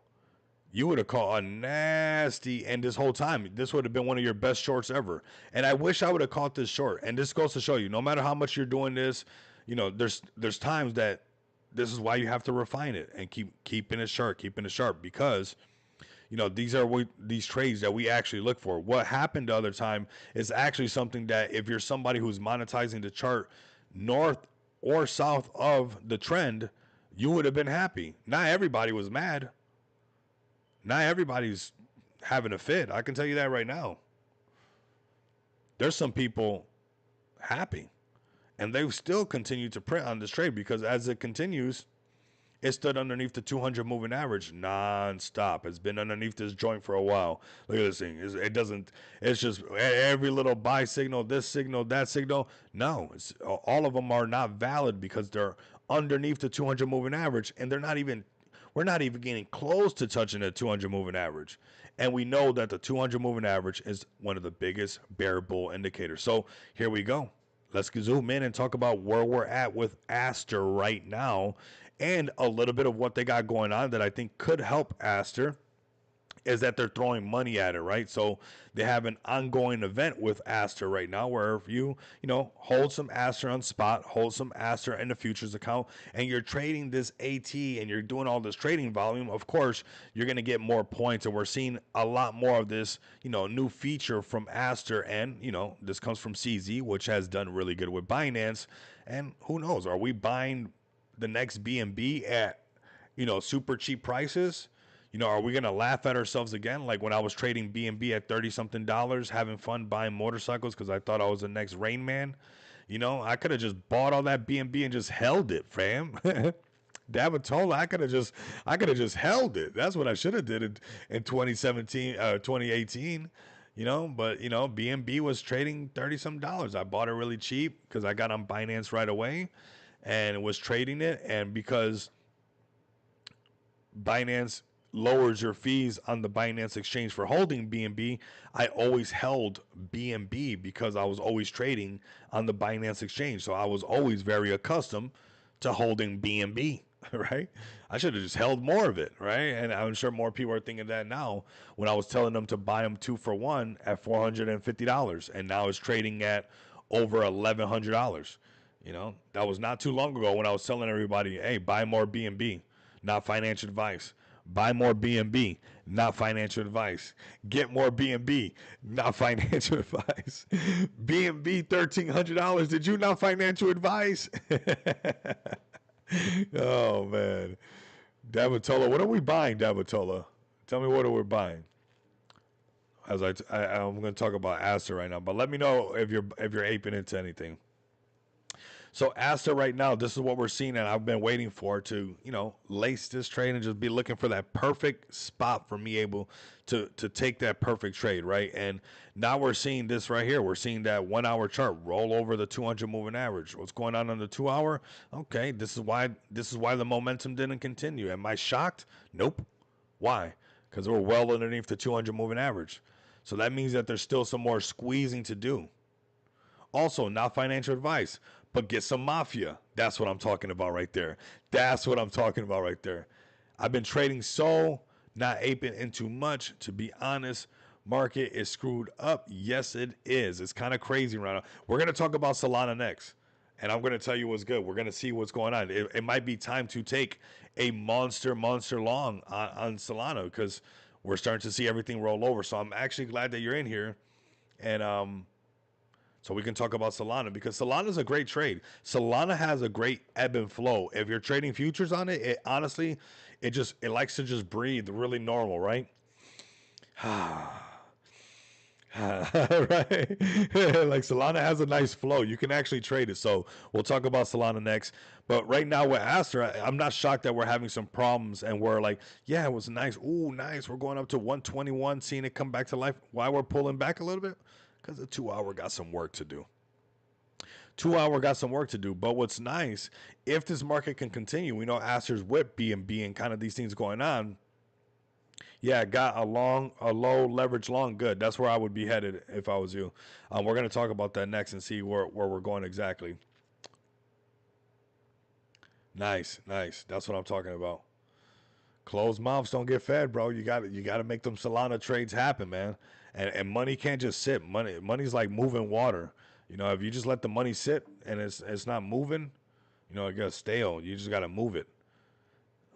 You would have caught a nasty, and this whole time, this would have been one of your best shorts ever. And I wish I would have caught this short. And this goes to show you, no matter how much you're doing this, there's times that this is why you have to refine it and keeping it sharp, because these are these trades that we actually look for. What happened the other time is actually something that if you're somebody who's monetizing the chart north or south of the trend, you would have been happy. Not everybody was mad. Not everybody's having a fit. I can tell you that right now. There's some people happy, and they still continue to print on this trade because as it continues, it stood underneath the 200 moving average nonstop. It's been underneath this joint for a while. Look at this thing. It's just every little buy signal, this signal, that signal. No, all of them are not valid because they're underneath the 200 moving average, and we're not even getting close to touching the 200 moving average. And we know that the 200 moving average is one of the biggest bear bull indicators. So here we go. Let's zoom in and talk about where we're at with Aster right now and a little bit of what they got going on that I think could help Aster is that they're throwing money at it, right? So they have an ongoing event with Aster right now where if you hold some Aster on spot, hold some Aster in the futures account, and you're trading this AT and you're doing all this trading volume, of course, you're going to get more points. And we're seeing a lot more of this, new feature from Aster. And, this comes from CZ, which has done really good with Binance. And who knows, are we buying the next BNB at, super cheap prices? Are we going to laugh at ourselves again? Like when I was trading BNB at $30-something, having fun buying motorcycles because I thought I was the next Rain Man. I could have just bought all that BNB and just held it, fam. Davitola, I could have just held it. That's what I should have did in 2017, 2018. But BNB was trading $30-some. I bought it really cheap because I got on Binance right away and was trading it. And because Binance lowers your fees on the Binance exchange for holding BNB, I always held BNB because I was always trading on the Binance exchange. So I was always very accustomed to holding BNB, right? I should have just held more of it, right? And I'm sure more people are thinking that now when I was telling them to buy them 2 for 1 at $450, and now it's trading at over $1,100. That was not too long ago when I was telling everybody, hey, buy more BNB, not financial advice. Buy more BNB, not financial advice. Get more BNB, not financial advice. BNB $1,300. Did you not financial advice? Oh man, Davitola, what are we buying, Davitola? Tell me what we're buying. As I'm going to talk about Aster right now, but let me know if you're aping into anything. So Aster right now, this is what we're seeing, and I've been waiting for to, lace this trade and just be looking for that perfect spot for me able to take that perfect trade, right? And now we're seeing this right here. We're seeing that 1 hour chart roll over the 200 moving average. What's going on the 2 hour? Okay, this is why the momentum didn't continue. Am I shocked? Nope. Why? Because we're well underneath the 200 moving average. So that means that there's still some more squeezing to do. Also, not financial advice, but get some mafia. That's what I'm talking about right there. I've been trading so, not aping into much. To be honest, market is screwed up. Yes, it is. It's kind of crazy right now. We're going to talk about Solana next, and I'm going to tell you what's good. We're going to see what's going on. It might be time to take a monster long on Solana because we're starting to see everything roll over. So I'm actually glad that you're in here. And So we can talk about Solana because Solana is a great trade. Solana has a great ebb and flow. If you're trading futures on it, it honestly, it likes to just breathe really normal, right? Right. Like Solana has a nice flow. You can actually trade it. So we'll talk about Solana next. But right now with Aster, I'm not shocked that we're having some problems and we're like, yeah, it was nice. Ooh, nice. We're going up to 121, seeing it come back to life. Why we're pulling back a little bit? Because the 2 hour got some work to do. 2 hour got some work to do. But what's nice, if this market can continue, we know Aster's whip BNB and kind of these things going on. Yeah, got a low leverage long. Good. That's where I would be headed if I was you. We're going to talk about that next and see where we're going exactly. Nice, nice. That's what I'm talking about. Closed mouths don't get fed, bro. You got to make them Solana trades happen, man. And money can't just sit. Money's like moving water. You know, if you just let the money sit and it's not moving, you know, it gets stale. You just got to move it.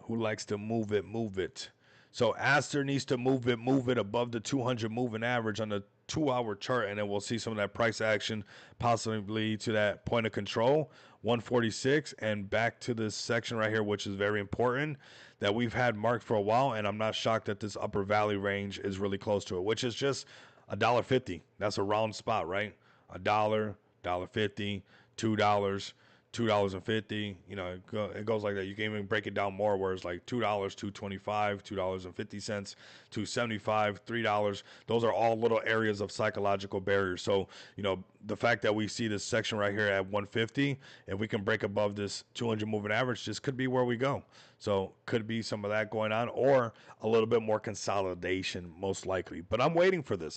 Who likes to move it? Move it. So Aster needs to move it above the 200 moving average on the 2 hour chart, and then we'll see some of that price action possibly to that point of control, 146, and back to this section right here, which is very important that we've had marked for a while. And I'm not shocked that this upper valley range is really close to it, which is just $1.50. That's a round spot, right? $1.50, $2. $2.50, you know, it goes like that. You can even break it down more where it's like $2, $2.25, $2.50, $2.75, $3. Those are all little areas of psychological barriers. So, you know, the fact that we see this section right here at 150, if we can break above this 200 moving average, this could be where we go. So could be some of that going on or a little bit more consolidation, most likely. But I'm waiting for this.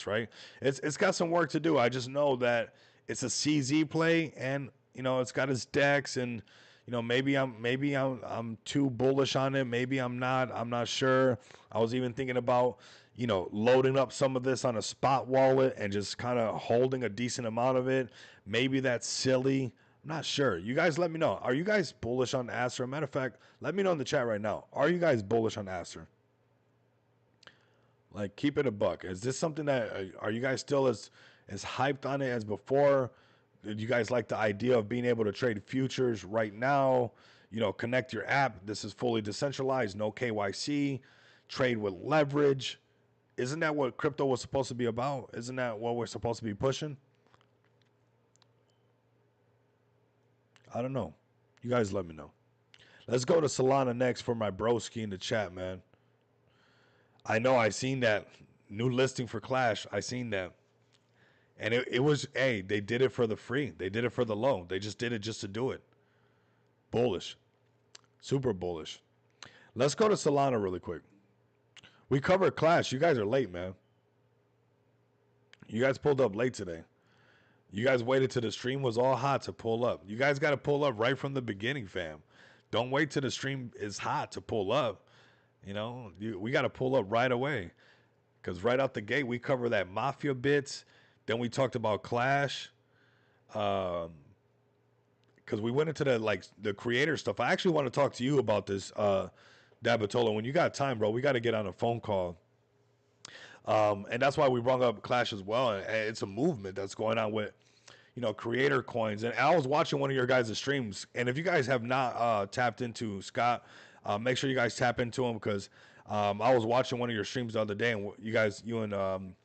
Right? It's got some work to do. I just know that it's a CZ play, and you know, it's got his decks, and you know, maybe I'm too bullish on it. Maybe I'm not. I'm not sure. I was even thinking about, you know, loading up some of this on a spot wallet and just kind of holding a decent amount of it. Maybe that's silly. I'm not sure. You guys let me know. Are you guys bullish on Aster? Matter of fact, let me know in the chat right now. Are you guys bullish on Aster? Like, keep it a buck. Is this something that are you guys still as hyped on it as before? Did you guys like the idea of being able to trade futures right now? You know, connect your app. This is fully decentralized, no KYC, trade with leverage. Isn't that what crypto was supposed to be about? Isn't that what we're supposed to be pushing? I don't know. You guys let me know. Let's go to Solana next for my broski in the chat, man. I know I seen that new listing for Clash. I seen that. And it was, hey, they did it for the free. They did it for the low. They just did it just to do it. Bullish. Super bullish. Let's go to Solana really quick. We covered Clash. You guys are late, man. You guys pulled up late today. You guys waited till the stream was all hot to pull up. You guys got to pull up right from the beginning, fam. Don't wait till the stream is hot to pull up. You know, we got to pull up right away. Because right out the gate, we cover that Mafia bits. Then we talked about Clash, because we went into the creator stuff. I actually want to talk to you about this, Dabatola. When you got time, bro, we got to get on a phone call. And that's why we brought up Clash as well. And it's a movement that's going on with, you know, creator coins. And I was watching one of your guys' streams. And if you guys have not tapped into Scott, make sure you guys tap into him, because I was watching one of your streams the other day, and you and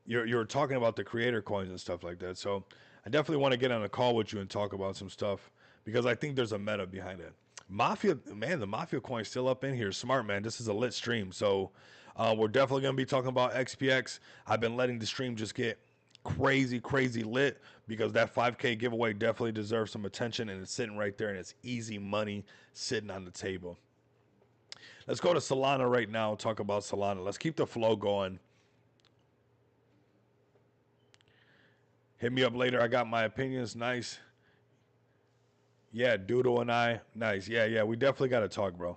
you're talking about the creator coins and stuff like that. So I definitely want to get on a call with you and talk about some stuff, because I think there's a meta behind it. Mafia, man, the Mafia coin's still up in here. Smart, man. This is a lit stream. So we're definitely going to be talking about XPX. I've been letting the stream just get crazy lit, because that 5K giveaway definitely deserves some attention, and it's sitting right there, and it's easy money sitting on the table. Let's go to Solana right now and talk about Solana. Let's keep the flow going. Hit me up later. I got my opinions. Nice. Yeah, Doodle and I. Nice. Yeah. We definitely got to talk, bro.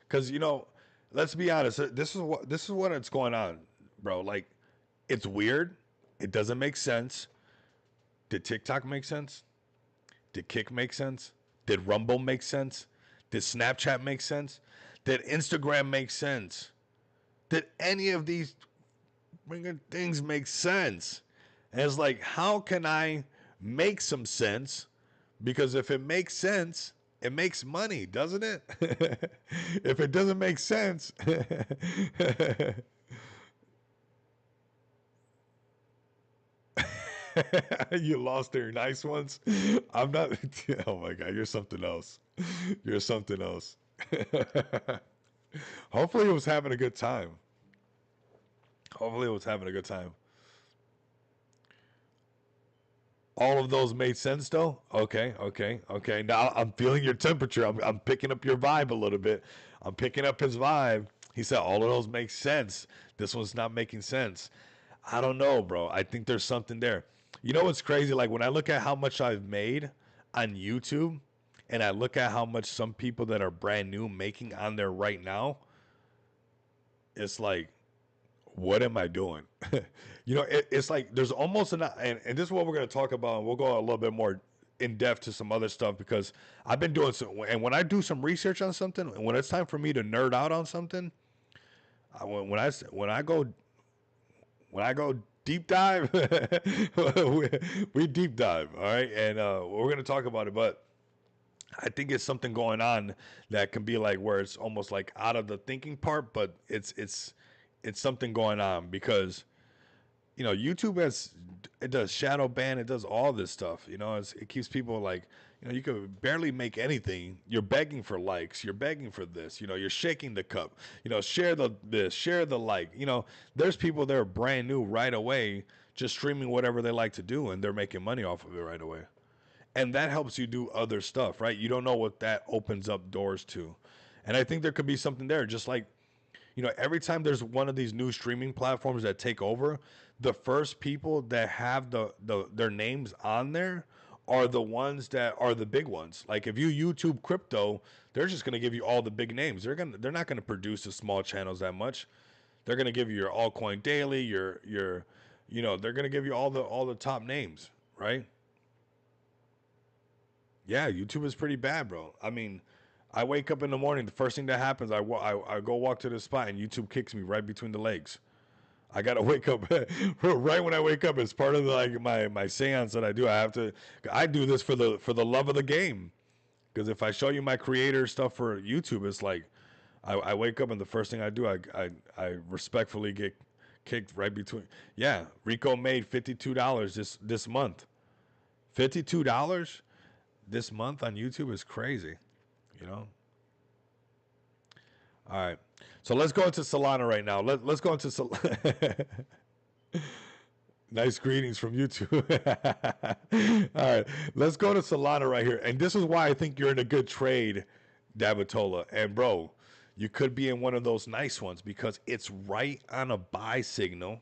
Because, you know, let's be honest. This is what it's going on, bro. Like, it's weird. It doesn't make sense. Did TikTok make sense? Did Kick make sense? Did Rumble make sense? Did Snapchat make sense? Did Instagram make sense? Did any of these things make sense. And it's like, how can I make some sense? Because if it makes sense, it makes money, doesn't it? If it doesn't make sense, you lost your nice ones. I'm not. Oh my god, you're something else. You're something else. Hopefully, it was having a good time. Hopefully, it was having a good time. All of those made sense though. Okay, okay, okay. Now I'm feeling your temperature. I'm picking up your vibe a little bit. I'm picking up his vibe. He said all of those make sense. This one's not making sense. I don't know, bro. I think there's something there. You know what's crazy? Like when I look at how much I've made on YouTube and I look at how much some people that are brand new making on there right now, it's like, what am I doing? It's like there's almost and this is what we're going to talk about. And we'll go a little bit more in depth to some other stuff because I've been doing some, and when I do some research on something, when it's time for me to nerd out on something, when I go deep dive, we deep dive. All right. And we're going to talk about it, but I think it's something going on that can be like where it's almost like out of the thinking part, but it's something going on because YouTube it does shadow ban, it does all this stuff. It keeps people like you could barely make anything. You're begging for likes, you're begging for this. You're shaking the cup. Share this, share the like. There's people that are brand new right away, just streaming whatever they like to do, and they're making money off of it right away. And that helps you do other stuff, right? You don't know what that opens up doors to. And I think there could be something there. Just like, every time there's one of these new streaming platforms that take over, the first people that have their names on there are the ones that are the big ones. Like if you YouTube crypto, they're just going to give you all the big names. They're not going to produce the small channels that much. They're going to give you your altcoin daily, they're going to give you all the top names, right? Yeah, YouTube is pretty bad, bro. I mean, I wake up in the morning. The first thing that happens, I go walk to the spot, and YouTube kicks me right between the legs. I gotta wake up right when I wake up. It's part of my seance that I do. I do this for the love of the game. Because if I show you my creator stuff for YouTube, it's like I wake up and the first thing I do, I respectfully get kicked right between. Yeah, Rico made $52 this month. $52 this month on YouTube is crazy, you know. All right, so let's go into Solana right now. Let's go into nice greetings from YouTube. All right, let's go to Solana right here, and this is why I think you're in a good trade, Dabatola. And bro, you could be in one of those nice ones because it's right on a buy signal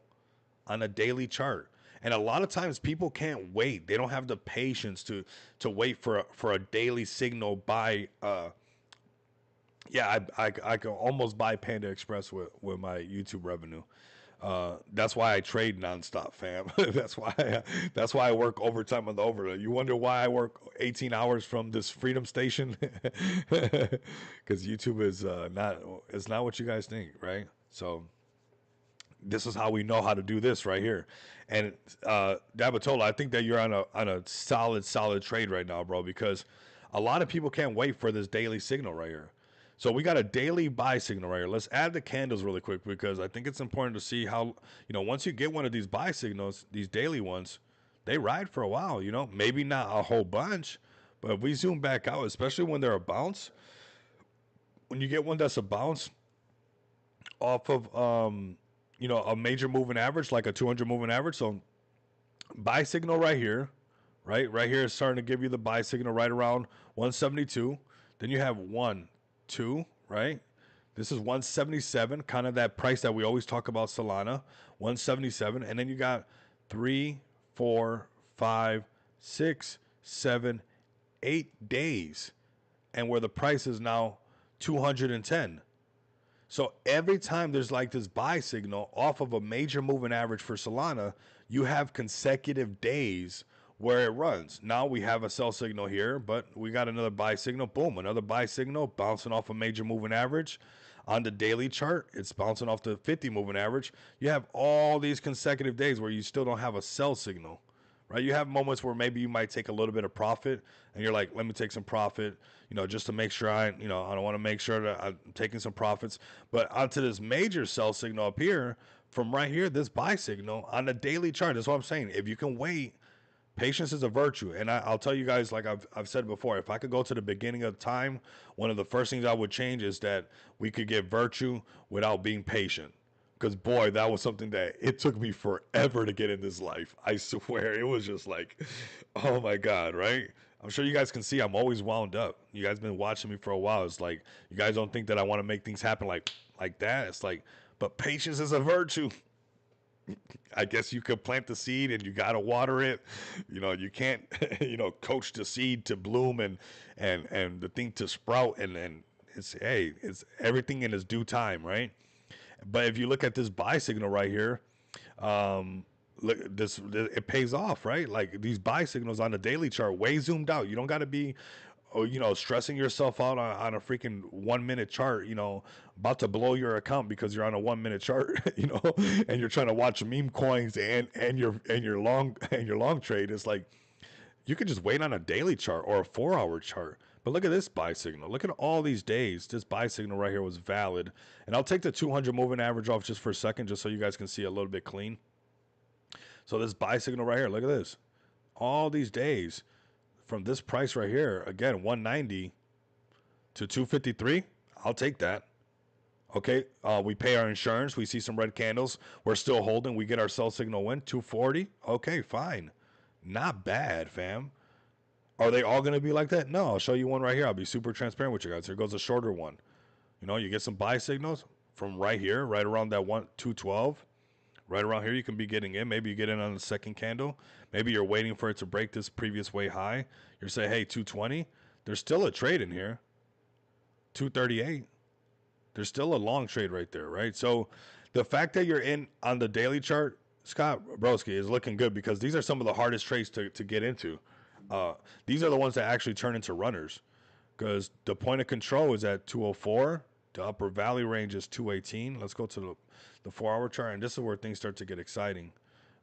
on a daily chart. And a lot of times people can't wait. They don't have the patience to wait for a daily signal buy. I can almost buy Panda Express with my YouTube revenue. That's why I trade nonstop, fam. That's why I work overtime on the overload. You wonder why I work 18 hours from this Freedom Station? Because YouTube is not what you guys think, right? So this is how we know how to do this right here. And Dabatola, I think that you're on a solid trade right now, bro, because a lot of people can't wait for this daily signal right here. So we got a daily buy signal right here. Let's add the candles really quick because I think it's important to see how, once you get one of these buy signals, these daily ones, they ride for a while, maybe not a whole bunch, but if we zoom back out, especially when they're a bounce, when you get one that's a bounce off of, a major moving average, like a 200 moving average. So buy signal right here, right here is starting to give you the buy signal right around 172. Then you have 1, 2, right? This is 177, kind of that price that we always talk about Solana, 177. And then you got 3, 4, 5, 6, 7, 8 days. And where the price is now 210. So every time there's like this buy signal off of a major moving average for Solana, you have consecutive days where it runs. Now we have a sell signal here, but we got another buy signal. Boom, another buy signal bouncing off a major moving average. On the daily chart, it's bouncing off the 50 moving average. You have all these consecutive days where you still don't have a sell signal, right? You have moments where maybe you might take a little bit of profit and you're like, let me take some profit, just to make sure I don't want to make sure that I'm taking some profits. But onto this major sell signal up here, from right here, this buy signal on the daily chart. That's what I'm saying. If you can wait, patience is a virtue. And I'll tell you guys, like I've said before, if I could go to the beginning of time, one of the first things I would change is that we could get virtue without being patient. Because, boy, that was something that it took me forever to get in this life. I swear. It was just like, oh, my God, right? I'm sure you guys can see I'm always wound up. You guys been watching me for a while. It's like, you guys don't think that I want to make things happen like that. It's like, but patience is a virtue. I guess you could plant the seed and you got to water it. You can't, coach the seed to bloom and the thing to sprout. And it's everything in its due time, right? But if you look at this buy signal right here, look, it pays off, right? Like these buy signals on the daily chart, way zoomed out. You don't got to be, stressing yourself out on a freaking 1 minute chart, about to blow your account because you're on a 1 minute chart, and you're trying to watch meme coins and your long trade. It's like you could just wait on a daily chart or a 4-hour chart. But look at this buy signal. Look at all these days. This buy signal right here was valid. And I'll take the 200 moving average off just for a second, just so you guys can see a little bit clean. So this buy signal right here, look at this. All these days from this price right here, again, 190 to 253, I'll take that. Okay, we pay our insurance. We see some red candles. We're still holding. We get our sell signal win, 240. Okay, fine. Not bad, fam. Are they all going to be like that? No, I'll show you one right here. I'll be super transparent with you guys. Here goes a shorter one. You get some buy signals from right here, right around that 212. Right around here, you can be getting in. Maybe you get in on the second candle. Maybe you're waiting for it to break this previous way high. You're saying, hey, 220. There's still a trade in here. 238. There's still a long trade right there, right? So the fact that you're in on the daily chart, Scott Broski, is looking good because these are some of the hardest trades to get into. These are the ones that actually turn into runners because the point of control is at 204. The upper valley range is 218. Let's go to the 4-hour chart, and this is where things start to get exciting.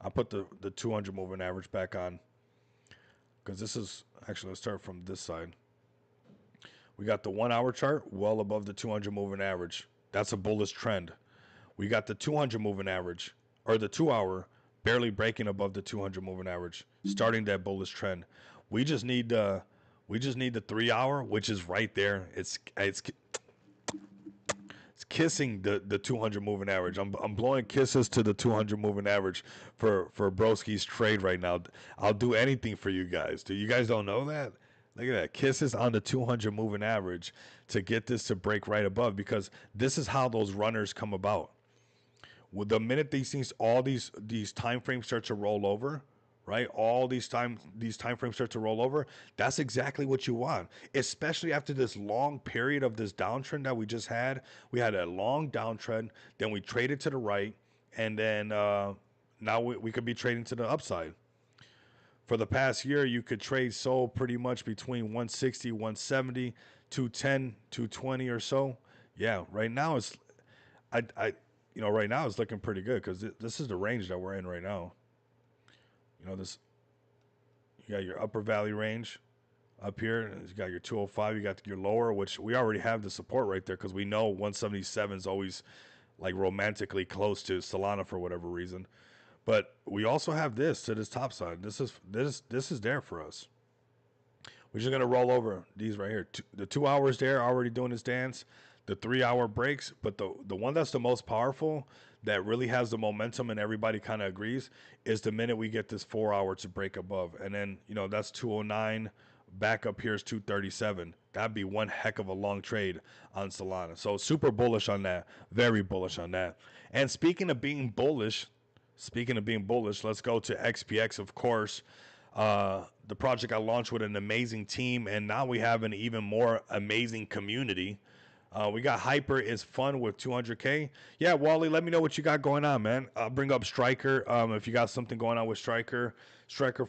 I'll put the 200 moving average back on because this is actually, let's start from this side. We got the 1-hour chart well above the 200 moving average. That's a bullish trend. We got the 200 moving average, or the 2-hour, barely breaking above the 200 moving average, starting that bullish trend. We just need the 3-hour, which is right there. It's kissing the 200 moving average. I'm blowing kisses to the 200 moving average for Broski's trade right now. I'll do anything for you guys. You guys don't know that? Look at that. Kisses on the 200 moving average to get this to break right above, because this is how those runners come about. With the minute these things, all these time frames start to roll over, right? All these time frames start to roll over. That's exactly what you want, especially after this long period of this downtrend that we just had. We had a long downtrend, then we traded to the right, and then now we could be trading to the upside. For the past year, you could trade SOL pretty much between 160, 170, 210, 220 or so. Yeah, right now it's right now it's looking pretty good because this is the range that we're in right now. This, you got your upper valley range up here. You got your 205. You got your lower, which we already have the support right there because we know 177 is always like romantically close to Solana for whatever reason. But we also have this to this top side. This is there for us. We're just gonna roll over these right here. The 2 hours there already doing its dance. The 3-hour breaks, but the one that's the most powerful, that really has the momentum and everybody kind of agrees, is the minute we get this 4-hour to break above. And then, that's 209, back up here is 237. That'd be one heck of a long trade on Solana. So super bullish on that, very bullish on that. And speaking of being bullish, let's go to XPX, of course. The project I launched with an amazing team, and now we have an even more amazing community. We got Hyper is fun with 200K. Yeah, Wally, let me know what you got going on, man. I'll bring up Striker. If you got something going on with Striker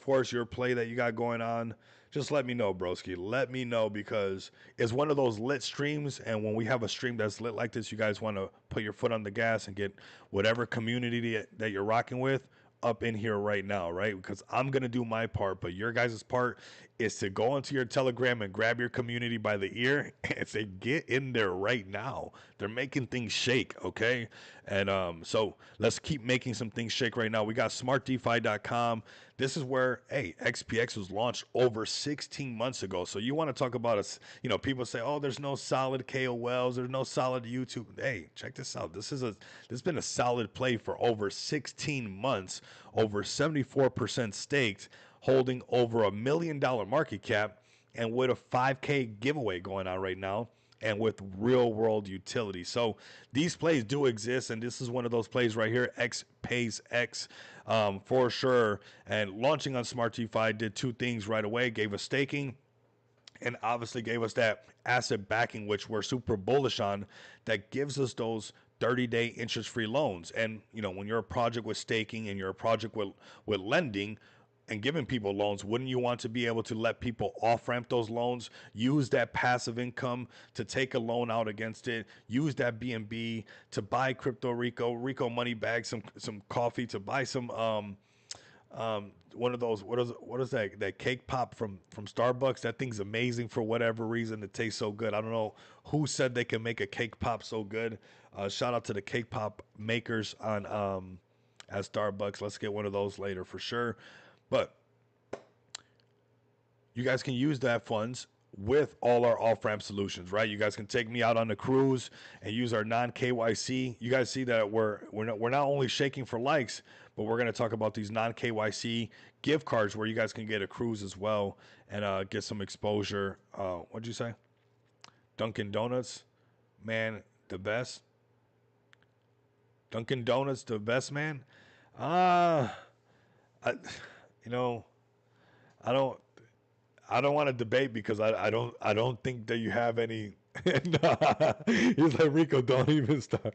Force, your play that you got going on, just let me know, broski. Let me know because it's one of those lit streams. And when we have a stream that's lit like this, you guys want to put your foot on the gas and get whatever community that you're rocking with up in here right now, right? Because I'm going to do my part, but your guys' part is to go into your Telegram and grab your community by the ear and say, get in there right now. They're making things shake, okay? And so let's keep making some things shake right now. We got smartdefi.com. This is where, hey, XPX was launched over 16 months ago. So you want to talk about us, you know, people say, oh, there's no solid KOLs, there's no solid YouTube. Hey, check this out. This has been a solid play for over 16 months, over 74% staked, holding over $1 million market cap, and with a 5K giveaway going on right now, and with real world utility. So these plays do exist, and this is one of those plays right here, X Pays X, for sure. And launching on Smart DeFi did two things right away: gave us staking, and obviously gave us that asset backing, which we're super bullish on, that gives us those 30-day interest-free loans. And you know, when you're a project with staking and you're a project with lending and giving people loans, wouldn't you want to be able to let people off ramp those loans, use that passive income to take a loan out against it, use that BNB to buy crypto Rico money bag, some coffee, to buy some one of those, what is that cake pop from Starbucks? That thing's amazing for whatever reason. It tastes so good. I don't know who said they can make a cake pop so good. Shout out to the cake pop makers on at Starbucks. Let's get one of those later for sure. But you guys can use that funds with all our off-ramp solutions, right? You guys can take me out on the cruise and use our non-KYC. You guys see that we're not only shaking for likes, but we're going to talk about these non-KYC gift cards where you guys can get a cruise as well and get some exposure. What'd you say? Dunkin' Donuts, man, the best. Dunkin' Donuts, the best, man. You know, I don't want to debate because I don't think that you have any. Nah, he's like, Rico, don't even start.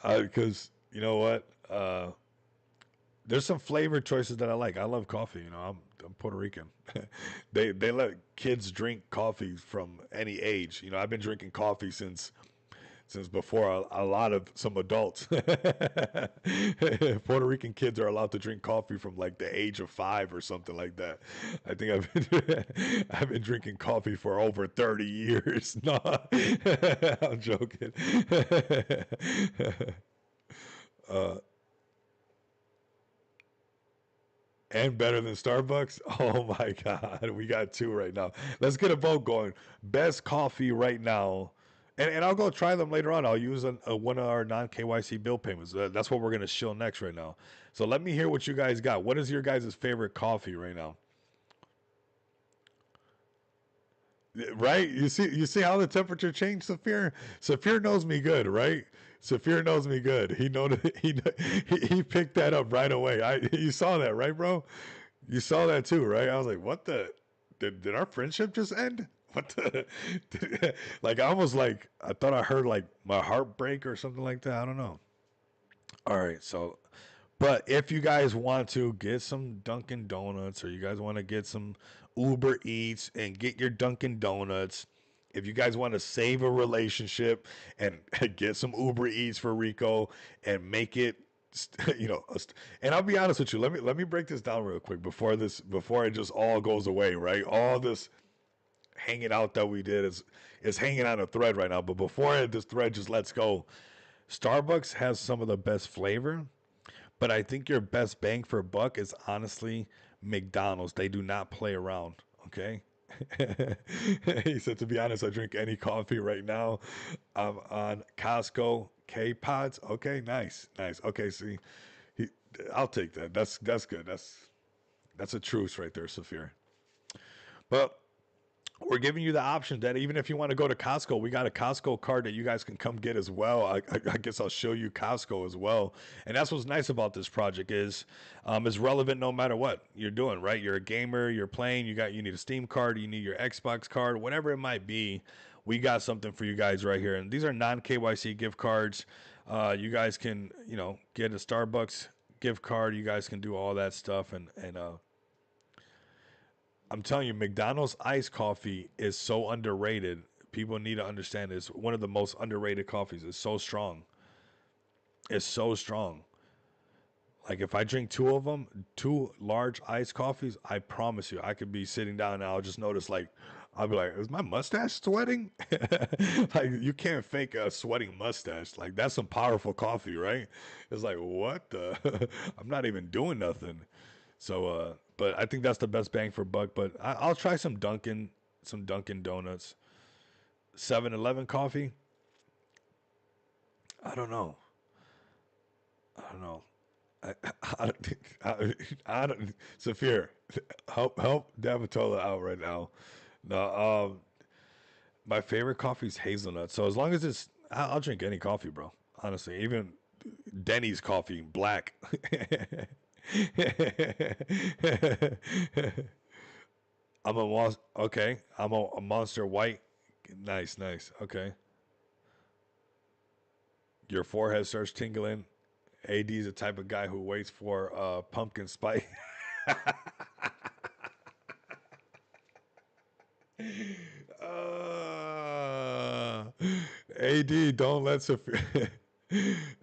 Because you know what? There's some flavor choices that I like. I love coffee. You know, I'm Puerto Rican. They let kids drink coffee from any age. You know, I've been drinking coffee since before a lot of some adults. Puerto Rican kids are allowed to drink coffee from like the age of 5 or something like that. I think I've been drinking coffee for over 30 years. No, I'm joking. And better than Starbucks. Oh my God, we got two right now. Let's get a vote going. Best coffee right now. And I'll go try them later on. I'll use one of our non-KYC bill payments. That's what we're going to shill next right now. So let me hear what you guys got. What is your guys' favorite coffee right now? Right? You see how the temperature changed, Saphir? Saphir knows me good, right? Saphir knows me good. He know he picked that up right away. You saw that, right, bro? You saw that too, right? I was like, what the? Did our friendship just end? What the? Like, I was like, I thought I heard like my heart break or something like that. I don't know. All right, so, but if you guys want to get some Dunkin' Donuts, or you guys want to get some Uber Eats and get your Dunkin' Donuts, if you guys want to save a relationship and get some Uber Eats for Rico and make it, you know, and I'll be honest with you. Let me break this down real quick before it just all goes away. Right, all this hanging out that we did is hanging on a thread right now. But before this thread just lets go, Starbucks has some of the best flavor, but I think your best bang for buck is honestly McDonald's. They do not play around. Okay. He said, to be honest, I drink any coffee right now. I'm on Costco K Pods. Okay, nice. Okay, see, I'll take that. That's good. That's a truce right there, Saphir. But we're giving you the option that even if you want to go to Costco, we got a Costco card that you guys can come get as well. I guess I'll show you Costco as well. And that's what's nice about this project is it's relevant no matter what you're doing, right? You're a gamer, you're playing, you need a Steam card, you need your Xbox card, whatever it might be. We got something for you guys right here. And these are non-KYC gift cards. You guys can, you know, get a Starbucks gift card. You guys can do all that stuff and I'm telling you, McDonald's iced coffee is so underrated. People need to understand it's one of the most underrated coffees. It's so strong. It's so strong. Like if I drink two of them, two large iced coffees, I promise you, I could be sitting down and I'll just notice like I'll be like, is my mustache sweating? Like you can't fake a sweating mustache. Like that's some powerful coffee, right? It's like what the? I'm not even doing nothing. So, but I think that's the best bang for buck. But I'll try some Dunkin' Donuts, 7-Eleven coffee. I don't know. I don't know. I, I, I don't, Saphir, help Davitola out right now. No, my favorite coffee is hazelnut. So as long as it's, I'll drink any coffee, bro. Honestly, even Denny's coffee, black. Okay. I'm a monster white. Nice, nice. Okay. Your forehead starts tingling. AD is the type of guy who waits for pumpkin spice. uh, AD, don't let Saphir.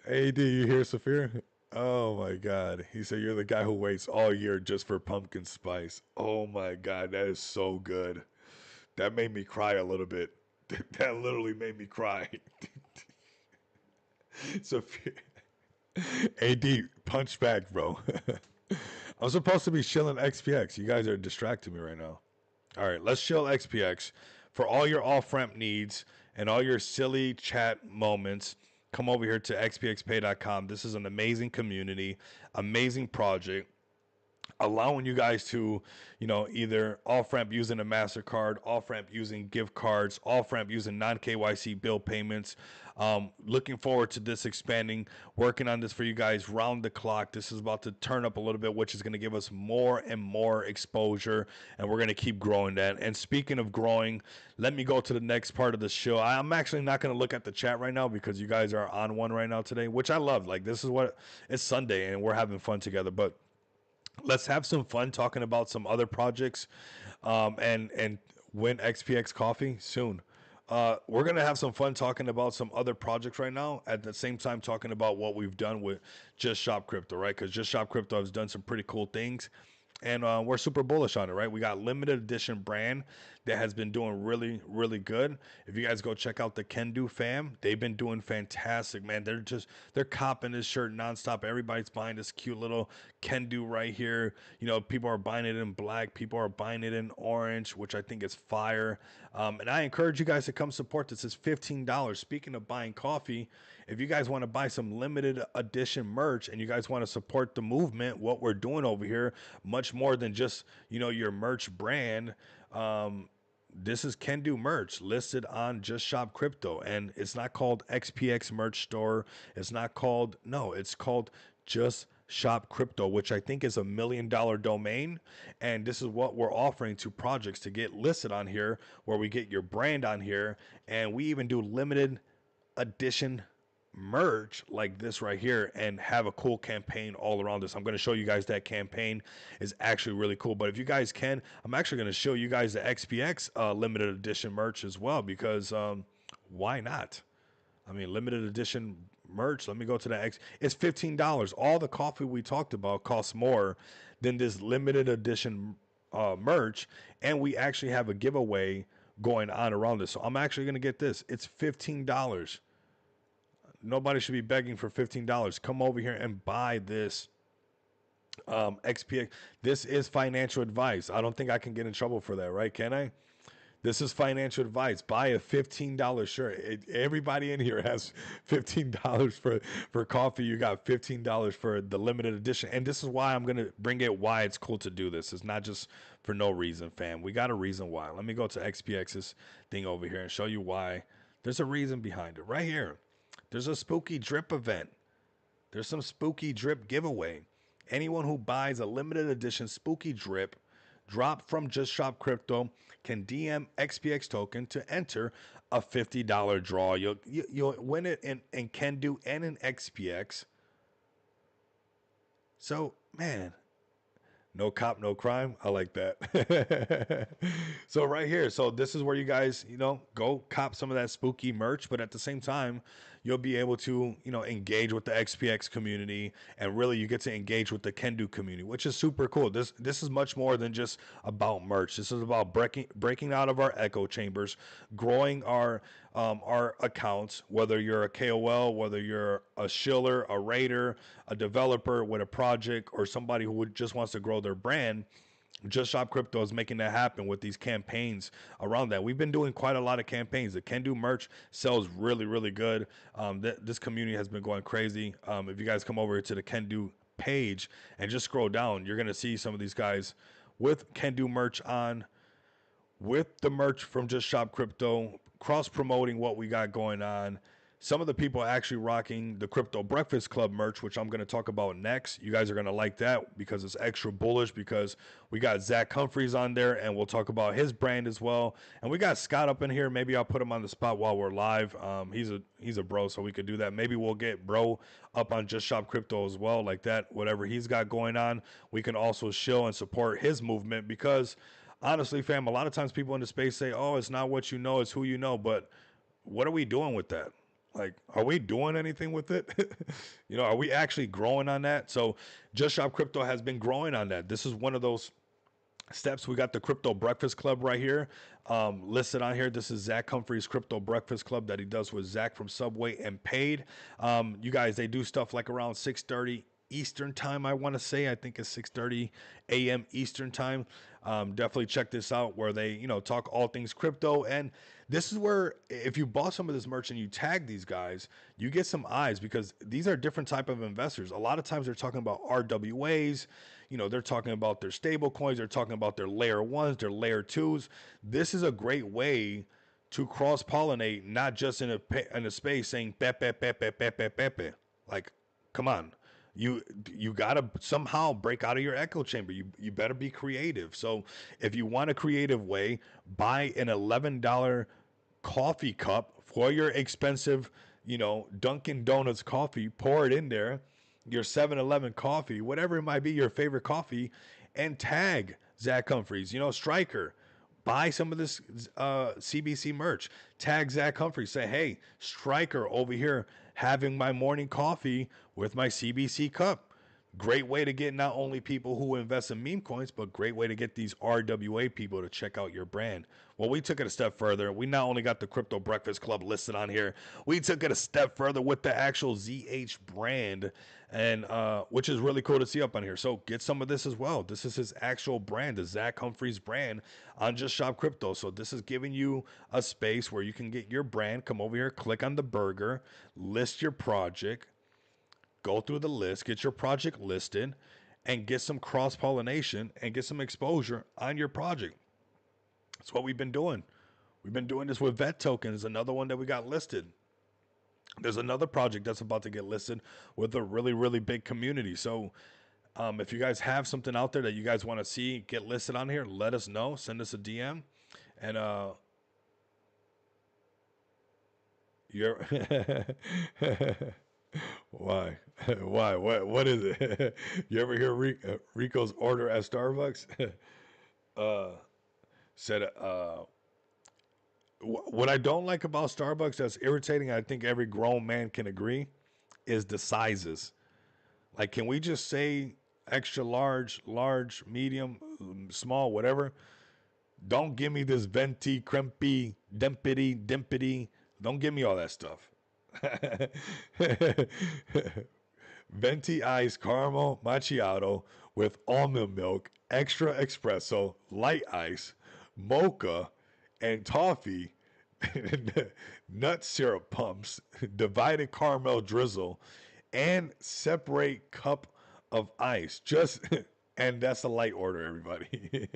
AD, you hear Saphir? Oh my God. He said you're the guy who waits all year just for pumpkin spice. Oh my God, that is so good. That made me cry a little bit. That literally made me cry. Saphir. AD, punch back, bro. I'm supposed to be chilling XPX. You guys are distracting me right now. All right, let's chill XPX. For all your off ramp needs and all your silly chat moments, come over here to xpxpay.com. This is an amazing community, amazing project, allowing you guys to, either off ramp using a MasterCard, off ramp using gift cards, off ramp using non KYC bill payments. Looking forward to this expanding, working on this for you guys round the clock. This is about to turn up a little bit, which is going to give us more and more exposure, and we're going to keep growing that. And speaking of growing, let me go to the next part of the show. I'm actually not going to look at the chat right now because you guys are on one right now today, which I love. Like, this is what it's Sunday and we're having fun together. But let's have some fun talking about some other projects, and win XPX coffee soon. We're gonna have some fun talking about some other projects right now. At the same time, talking about what we've done with Just Shop Crypto, right? Because Just Shop Crypto has done some pretty cool things, and we're super bullish on it, right? We got limited edition brand that has been doing really, really good. If you guys go check out the Kendu fam, they've been doing fantastic, man. They're copping this shirt nonstop. Everybody's buying this cute little Kendu right here. People are buying it in black, people are buying it in orange, which I think is fire. And I encourage you guys to come support this. It's $15. Speaking of buying coffee, if you guys want to buy some limited edition merch and you guys want to support the movement, what we're doing over here, much more than just, your merch brand. This is Kendu merch listed on Just Shop Crypto, and it's not called XPX Merch Store. It's called Just Shop Crypto, which I think is $1 million domain. And this is what we're offering to projects to get listed on here, where we get your brand on here, and we even do limited edition merch like this right here and have a cool campaign all around this. I'm going to show you guys that campaign is actually really cool. But if you guys can, I'm actually going to show you guys the XPX limited edition merch as well, because why not? I mean, limited edition merch. Let me go to the X. It's $15. All the coffee we talked about costs more than this limited edition merch, and we actually have a giveaway going on around this. So I'm actually going to get this. It's $15. Nobody should be begging for $15. Come over here and buy this XPX. This is financial advice. I don't think I can get in trouble for that, right? Can I? This is financial advice. Buy a $15 shirt. Everybody in here has $15 for coffee. You got $15 for the limited edition. And this is why I'm going to bring it, why it's cool to do this. It's not just for no reason, fam. We got a reason why. Let me go to XPX's thing over here and show you why. There's a reason behind it right here. There's a spooky drip event. There's some spooky drip giveaway. Anyone who buys a limited edition spooky drip drop from Just Shop Crypto can DM XPX token to enter a $50 draw. You'll win it in Kendu and in XPX. So, man, No cop, no crime. I like that. So right here, so this is where you guys, go cop some of that spooky merch, but at the same time, you'll be able to, engage with the XPX community, and really you get to engage with the Kendu community, which is super cool. This is much more than just about merch. This is about breaking out of our echo chambers, growing our accounts, whether you're a KOL, whether you're a shiller, a raider, a developer with a project, or somebody who just wants to grow their brand. Just Shop Crypto is making that happen with these campaigns around that. We've been doing quite a lot of campaigns. The Can Do merch sells really, really good. This community has been going crazy. If you guys come over to the Can Do page and just scroll down, you're going to see some of these guys with Can Do merch on, with the merch from Just Shop Crypto, cross promoting what we got going on. Some of the people are actually rocking the Crypto Breakfast Club merch, which I'm going to talk about next. You guys are going to like that because it's extra bullish, because we got Zach Humphreys on there, and we'll talk about his brand as well. And we got Scott up in here. Maybe I'll put him on the spot while we're live. He's a bro, so we could do that. Maybe we'll get bro up on Just Shop Crypto as well, like that. Whatever he's got going on, we can also show and support his movement, because honestly, fam, a lot of times people in the space say, oh, it's not what you know, it's who you know. But what are we doing with that? Like, are we doing anything with it? Are we actually growing on that? So Just Shop Crypto has been growing on that. This is one of those steps. We got the Crypto Breakfast Club right here, listed on here. This is Zach Humphrey's Crypto Breakfast Club that he does with Zach from Subway and Paid. You guys, they do stuff like around 6:30 Eastern time, I want to say. I think it's 6:30 a.m. Eastern time. Definitely check this out, where they, talk all things crypto. And this is where, if you bought some of this merch and you tag these guys, you get some eyes, because these are different type of investors. A lot of times they're talking about RWAs, they're talking about their stable coins, they're talking about their layer ones, their layer twos. This is a great way to cross pollinate, not just in a space saying pepe pepe pepe pepe. Like, come on. You gotta somehow break out of your echo chamber. You better be creative. So if you want a creative way, buy an $11 coffee cup for your expensive, Dunkin' Donuts coffee. Pour it in there, your 7-Eleven coffee, whatever it might be, your favorite coffee, and tag Zach Humphreys, Striker. Buy some of this CBC merch. Tag Zach Humphrey. Say, hey, Striker over here having my morning coffee with my CBC cup. Great way to get not only people who invest in meme coins, but great way to get these RWA people to check out your brand. Well, we took it a step further. We not only got the Crypto Breakfast Club listed on here, we took it a step further with the actual ZH brand, and which is really cool to see up on here. So get some of this as well. This is his actual brand, the Zach Humphreys brand on Just Shop Crypto. So this is giving you a space where you can get your brand. Come over here, click on the burger, list your project, go through the list, get your project listed, and get some cross-pollination and get some exposure on your project. That's what we've been doing. We've been doing this with Vet Tokens, another one that we got listed. There's another project that's about to get listed with a really, really big community. So if you guys have something out there that you guys want to see get listed on here, let us know. Send us a DM. And you're why? Why? What is it? You ever hear Rico's order at Starbucks? Said what I don't like about Starbucks that's irritating, I think every grown man can agree, is the sizes. Like, can we just say extra large, large, medium, small, whatever? Don't give me this venti, crimpy, dempity, dimpity. Don't give me all that stuff. Venti iced caramel macchiato with almond milk, extra espresso, light ice, mocha, and toffee, nut syrup pumps, divided caramel drizzle, and separate cup of ice. Just and that's a light order, everybody.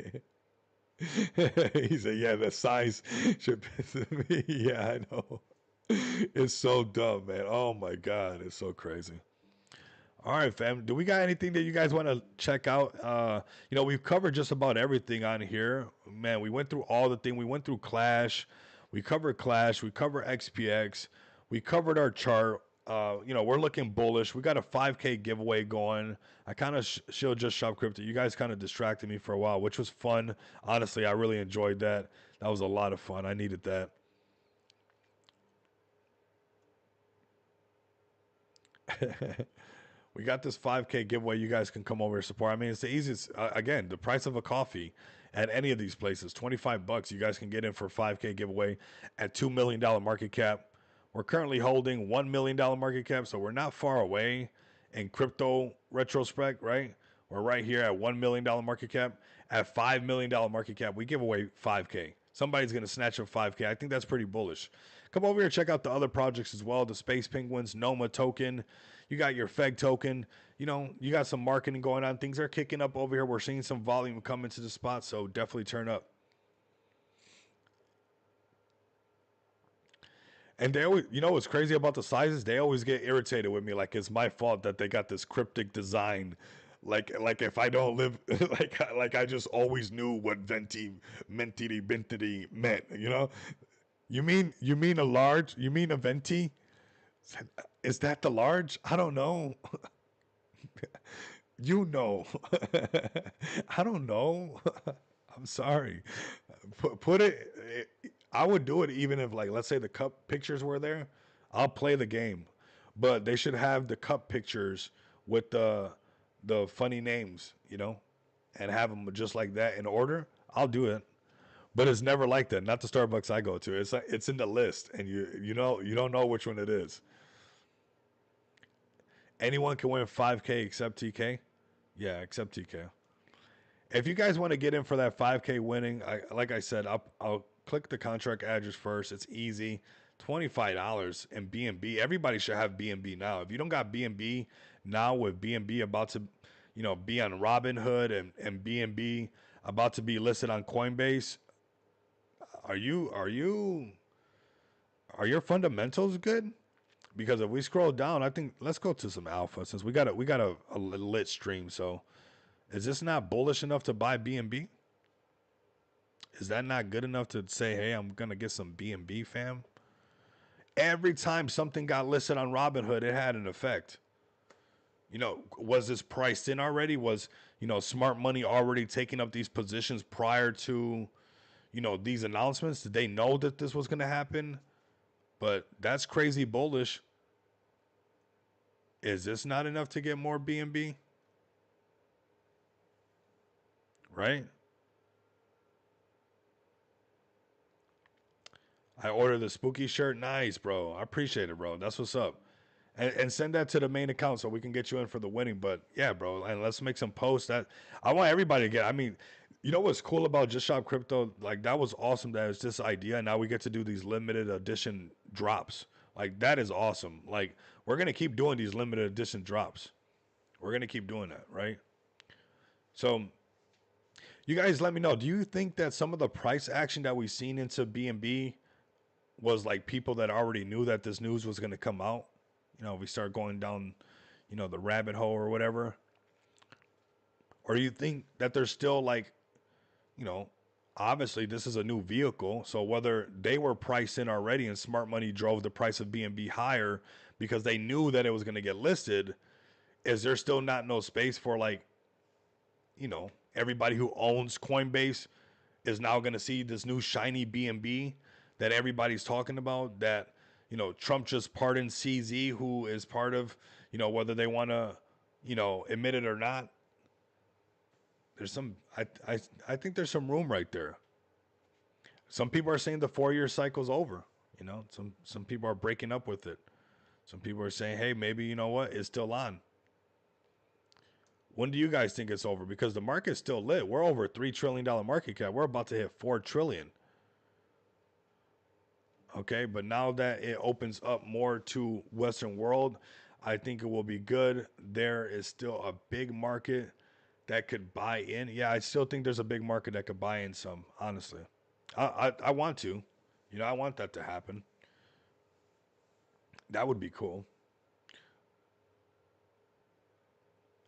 He said, yeah, the size should piss me. Yeah, I know. It's so dumb, man. Oh my God. It's so crazy. All right, fam. Do we got anything that you guys want to check out? We've covered just about everything on here. Man, we went through all the things. We went through Clash. We covered Clash. We covered XPX. We covered our chart. we're looking bullish. We got a 5K giveaway going. I kind of showed Just Shop Crypto. You guys kind of distracted me for a while, which was fun. Honestly, I really enjoyed that. That was a lot of fun. I needed that. We got this 5K giveaway. You guys can come over and support. I mean, it's the easiest. Again, the price of a coffee at any of these places, $25. You guys can get in for a 5K giveaway at $2 million market cap. We're currently holding $1 million market cap, so we're not far away in crypto retrospect, right? We're right here at $1 million market cap. At $5 million market cap, we give away 5K. Somebody's going to snatch up 5K. I think that's pretty bullish. Come over here and check out the other projects as well. The Space Penguins, Noma token. You got your FEG token. You got some marketing going on. Things are kicking up over here. We're seeing some volume come into the spot, so definitely turn up. And they always, what's crazy about the sizes? They always get irritated with me, like it's my fault that they got this cryptic design. Like if I don't live, like I just always knew what venti, mentity, bintity meant. You mean a large? You mean a venti? Is that the large? I don't know. I don't know. I'm sorry. Put it. I would do it even if, like, let's say the cup pictures were there. I'll play the game, but they should have the cup pictures with the funny names, and have them just like that in order. I'll do it, but it's never like that. Not the Starbucks I go to. It's like it's in the list, and you don't know which one it is. Anyone can win 5K except TK. Yeah, except TK. If you guys want to get in for that 5K winning, like I said, I'll click the contract address first. It's easy. $25 in BNB. Everybody should have BNB now. If you don't got BNB now, with BNB about to, be on Robinhood and BNB about to be listed on Coinbase, are your fundamentals good? Because if we scroll down, I think let's go to some alpha, since we got a lit stream. So is this not bullish enough to buy BNB? Is that not good enough to say, hey, I'm going to get some BNB, fam? Every time something got listed on Robinhood, it had an effect. Was this priced in already? Was, smart money already taking up these positions prior to, these announcements? Did they know that this was going to happen? But that's crazy bullish. Is this not enough to get more BNB? Right? I ordered the spooky shirt. Nice, bro. I appreciate it, bro. That's what's up. And send that to the main account so we can get you in for the winning. But yeah, bro, and let's make some posts. That I want everybody to get. I mean, what's cool about Just Shop Crypto? Like, that was awesome. That it's this idea. Now we get to do these limited edition drops. Like, that is awesome. Like, we're gonna keep doing these limited edition drops. We're gonna keep doing that, right? So, you guys, let me know. Do you think that some of the price action that we've seen into BNB was like people that already knew that this news was gonna come out? We start going down, the rabbit hole or whatever. Or do you think that there's still, like, obviously this is a new vehicle. So whether they were priced in already and smart money drove the price of BNB higher because they knew that it was going to get listed, is there still not no space for, like, everybody who owns Coinbase is now going to see this new shiny BNB that everybody's talking about, that, Trump just pardoned CZ, who is part of, whether they want to, admit it or not. There's some, I think there's some room right there. Some people are saying the 4-year cycle's over. Some people are breaking up with it. Some people are saying, hey, maybe, it's still on. When do you guys think it's over? Because the market's still lit. We're over $3 trillion market cap. We're about to hit $4 trillion. Okay, but now that it opens up more to Western world, I think it will be good. There is still a big market that could buy in. Yeah, I still think there's a big market that could buy in some, honestly. I want to. I want that to happen. That would be cool.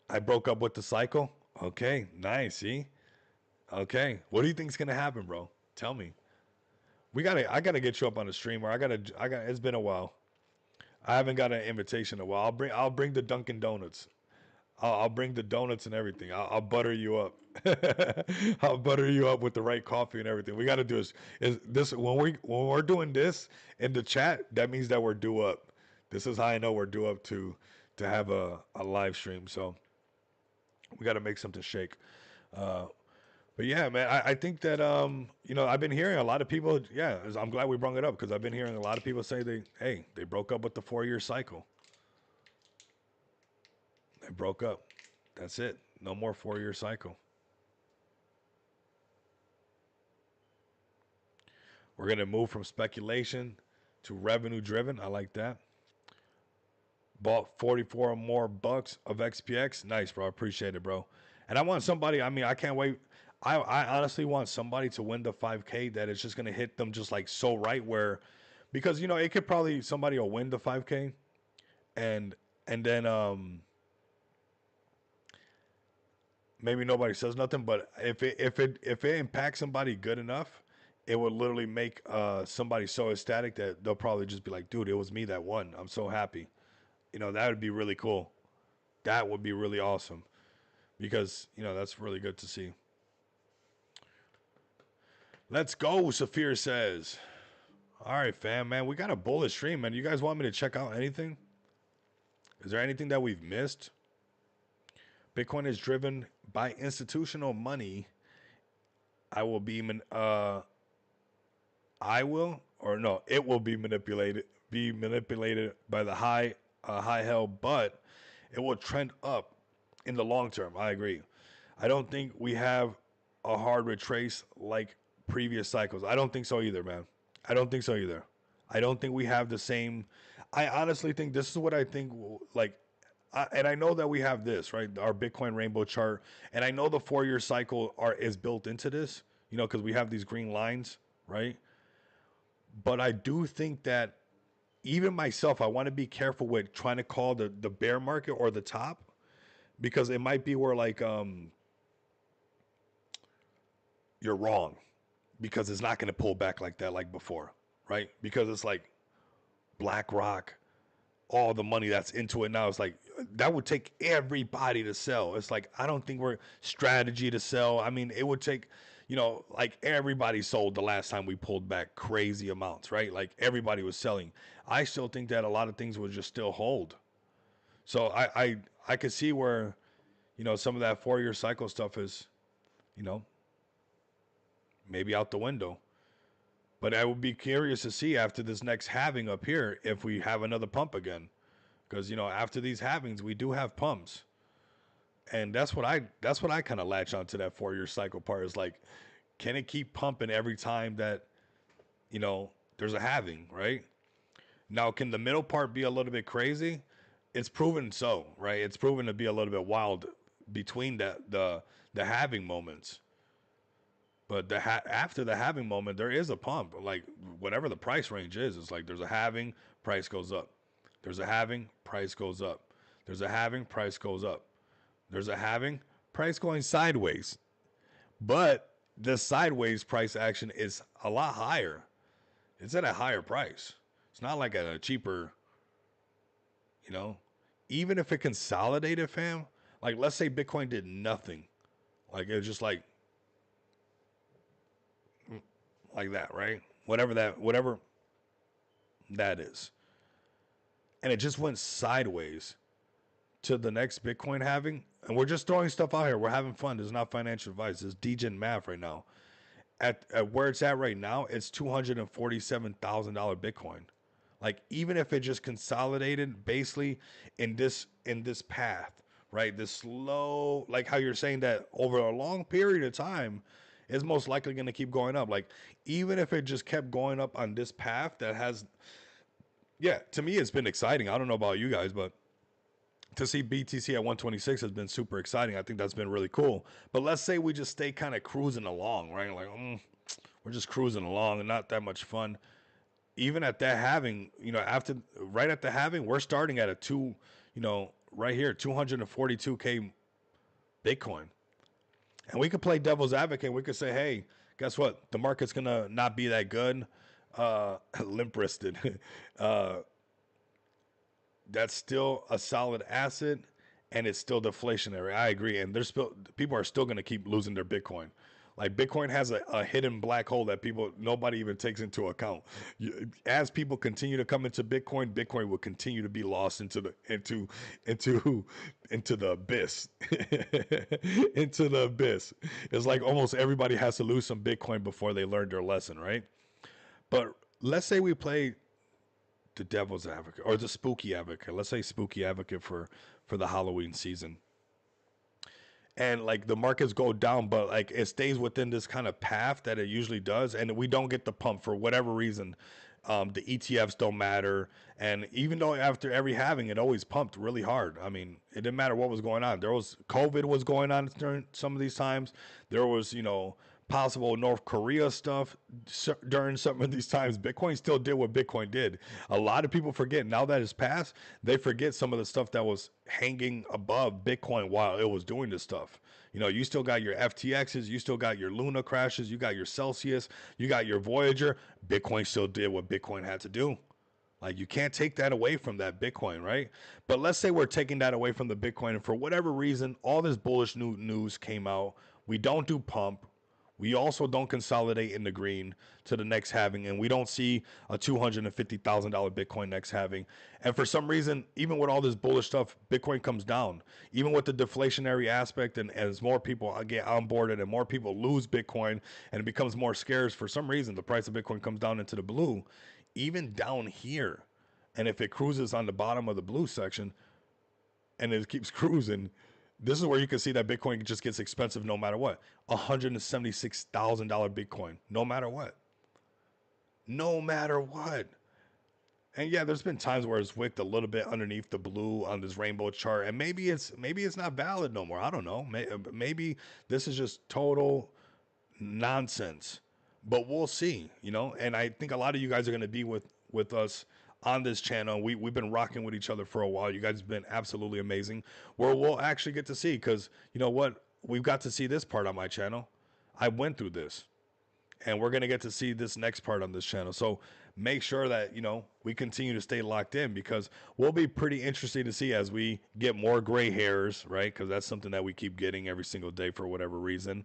I broke up with the cycle. Okay, nice. See? Okay. What do you think's gonna happen, bro? Tell me. I gotta get you up on the stream, or I gotta it's been a while. I haven't got an invitation in a while. I'll bring the Dunkin' Donuts. I'll bring the donuts and everything. I'll butter you up. I'll butter you up with the right coffee and everything. We got to do is this when we're doing this in the chat. That means that we're due up. This is how I know we're due up to have a live stream. So we got to make something shake. Uh, but yeah, man, I think that I've been hearing a lot of people. Yeah, I'm glad we brought it up because I've been hearing a lot of people say they broke up with the 4-year cycle. They broke up. That's it. No more 4-year cycle. We're gonna move from speculation to revenue driven. I like that. Bought 44 or more bucks of XPX. Nice, bro. Appreciate it, bro. And I want somebody. I mean, I can't wait. I honestly want somebody to win the 5K that is just gonna hit them just like so right where, because it could probably somebody will win the 5K, and then maybe nobody says nothing, but if it impacts somebody good enough, it would literally make somebody so ecstatic that they'll probably just be like, dude, it was me that won. I'm so happy. That would be really cool. That would be really awesome because that's really good to see. Let's go, Saphir says. All right, fam, man, we got a bullet stream, man. You guys want me to check out anything? Is there anything that we've missed? Bitcoin is driven by institutional money. It will be manipulated by the high hell, but it will trend up in the long term. I agree. I don't think we have a hard retrace like previous cycles. I don't think so either, man. I don't think so either. I don't think we have the same. I honestly think this is what I think. And I know that we have this, right? Our Bitcoin rainbow chart. And I know the 4-year cycle is built into this, because we have these green lines, right? But I do think that even myself, I want to be careful with trying to call the bear market or the top, because it might be where you're wrong, because it's not going to pull back like that like before, right? Because it's like BlackRock, all the money that's into it now. It's like that would take everybody to sell. It's like I don't think we're strategy to sell. I mean, it would take like everybody sold the last time we pulled back crazy amounts, right? Like everybody was selling. I still think that a lot of things would just still hold. So I could see where some of that 4-year cycle stuff is maybe out the window. But I would be curious to see after this next halving up here if we have another pump again, because after these halvings we do have pumps, and that's what I kind of latch onto that 4-year cycle part is like, can it keep pumping every time that there's a halving, right? Now, can the middle part be a little bit crazy? It's proven so, right? It's proven to be a little bit wild between the halving moments. But after the halving moment, there is a pump. Like whatever the price range is, it's like there's a halving, price goes up. There's a halving, price goes up. There's a halving, price goes up. There's a halving, price going sideways. But the sideways price action is a lot higher. It's at a higher price. It's not like at a cheaper, even if it consolidated, fam. Like let's say Bitcoin did nothing. Like it was just like that, right? Whatever that is. And it just went sideways to the next Bitcoin halving. And we're just throwing stuff out here. We're having fun. This is not financial advice. This is degen math right now. At where it's at right now, it's $247,000 Bitcoin. Like even if it just consolidated basically in this path, right? This slow, like how you're saying that over a long period of time, is most likely going to keep going up. Like, even if it just kept going up on this path that has, to me, it's been exciting. I don't know about you guys, but to see BTC at 126 has been super exciting. I think that's been really cool. But let's say we just stay kind of cruising along, right? Like, we're just cruising along and not that much fun. Even at that halving, right at the halving, we're starting at right here, 242K Bitcoin. And we could play devil's advocate. We could say, hey, guess what? The market's going to not be that good. Limp-wristed. that's still a solid asset, and it's still deflationary. I agree, and there's still people are still going to keep losing their Bitcoin. Like Bitcoin has a hidden black hole that nobody even takes into account. As people continue to come into Bitcoin, Bitcoin will continue to be lost into into the abyss, into the abyss. It's like almost everybody has to lose some Bitcoin before they learn their lesson, right? But let's say we play the devil's advocate or the spooky advocate. Let's say spooky advocate for the Halloween season. And like the markets go down, but like it stays within this kind of path that it usually does, and we don't get the pump for whatever reason. The ETFs don't matter, and even though after every halving, it always pumped really hard. I mean, it didn't matter what was going on. There was COVID was going on during some of these times. There was, possible North Korea stuff during some of these times. Bitcoin still did what Bitcoin did. A lot of people forget now that it's passed, they forget some of the stuff that was hanging above Bitcoin while it was doing this stuff. You still got your FTXs, you still got your Luna crashes, you got your Celsius, you got your Voyager. Bitcoin still did what Bitcoin had to do. Like, you can't take that away from that Bitcoin, right? But let's say we're taking that away from the Bitcoin, and for whatever reason, all this bullish news came out. We don't do pump. We also don't consolidate in the green to the next halving, and we don't see a $250,000 Bitcoin next halving. And for some reason, even with all this bullish stuff, Bitcoin comes down. Even with the deflationary aspect, and as more people get onboarded and more people lose Bitcoin and it becomes more scarce, for some reason, the price of Bitcoin comes down into the blue, even down here. And if it cruises on the bottom of the blue section and it keeps cruising, this is where you can see that Bitcoin just gets expensive no matter what. $176,000 Bitcoin, no matter what. No matter what. And yeah, there's been times where it's wicked a little bit underneath the blue on this rainbow chart, and maybe it's not valid no more. I don't know. Maybe this is just total nonsense. But we'll see, And I think a lot of you guys are going to be with us on this channel. We've been rocking with each other for a while. You guys have been absolutely amazing. Where we'll actually get to see, because you know what? We've got to see this part on my channel. I went through this, and we're going to get to see this next part on this channel. So make sure that, we continue to stay locked in, because we'll be pretty interesting to see as we get more gray hairs, right? Because that's something that we keep getting every single day for whatever reason.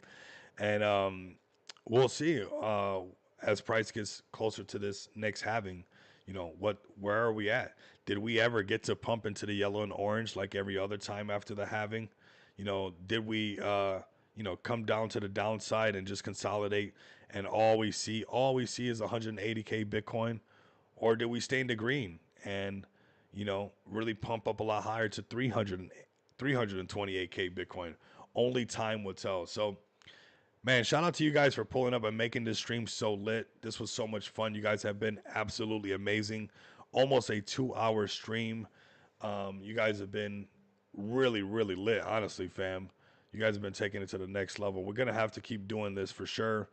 And we'll see as price gets closer to this next halving. Where are we at? Did we ever get to pump into the yellow and orange like every other time after the halving? Did we, come down to the downside and just consolidate, and all we see is 180K Bitcoin? Or did we stay in the green and, really pump up a lot higher to 328K Bitcoin? Only time will tell. So, man, shout out to you guys for pulling up and making this stream so lit. This was so much fun. You guys have been absolutely amazing. Almost a 2-hour stream. You guys have been really, really lit, honestly, fam. You guys have been taking it to the next level. We're going to have to keep doing this for sure.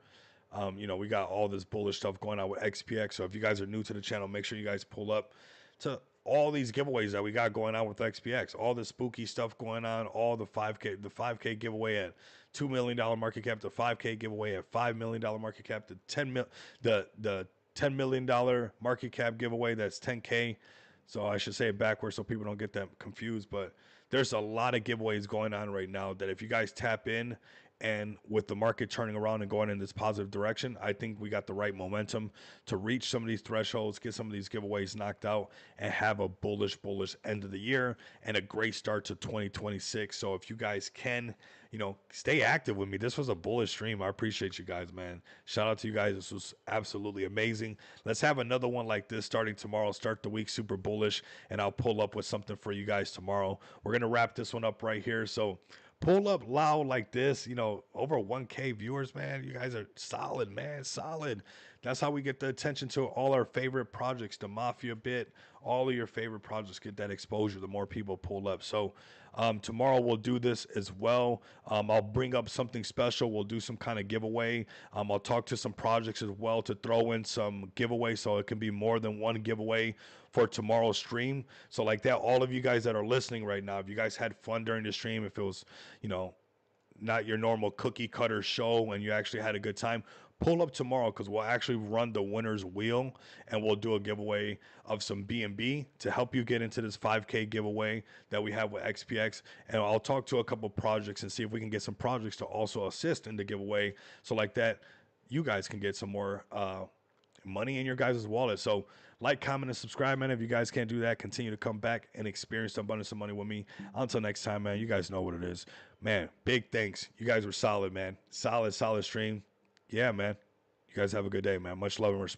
We got all this bullish stuff going on with XPX. So if you guys are new to the channel, make sure you guys pull up to all these giveaways that we got going on with XPX, all the spooky stuff going on, all the 5K giveaway at $2 million market cap, the 5K giveaway at $5 million market cap, the $10 million market cap giveaway that's 10K. So I should say it backwards so people don't get that confused. But there's a lot of giveaways going on right now that if you guys tap in, and with the market turning around and going in this positive direction, I think we got the right momentum to reach some of these thresholds, get some of these giveaways knocked out, and have a bullish end of the year and a great start to 2026. So if you guys can, stay active with me. This was a bullish stream. I appreciate you guys, man. Shout out to you guys. This was absolutely amazing. Let's have another one like this starting tomorrow. Start the week super bullish, and I'll pull up with something for you guys tomorrow. We're going to wrap this one up right here. So pull up loud like this, over 1K viewers, man. You guys are solid, man. Solid. That's how we get the attention to all our favorite projects, the Mafia Bit. All of your favorite projects get that exposure the more people pull up. So tomorrow we'll do this as well. I'll bring up something special. We'll do some kind of giveaway. I'll talk to some projects as well to throw in some giveaway, so it can be more than one giveaway for tomorrow's stream. So like that, all of you guys that are listening right now, if you guys had fun during the stream, if it was, not your normal cookie cutter show and you actually had a good time, pull up tomorrow because we'll actually run the winner's wheel and we'll do a giveaway of some B&B to help you get into this 5K giveaway that we have with XPX. And I'll talk to a couple projects and see if we can get some projects to also assist in the giveaway. So like that, you guys can get some more money in your guys' wallet. So like, comment, and subscribe, man. If you guys can't do that, continue to come back and experience the abundance of money with me. Until next time, man, you guys know what it is. Man, big thanks. You guys were solid, man. Solid stream. Yeah, man. You guys have a good day, man. Much love and respect.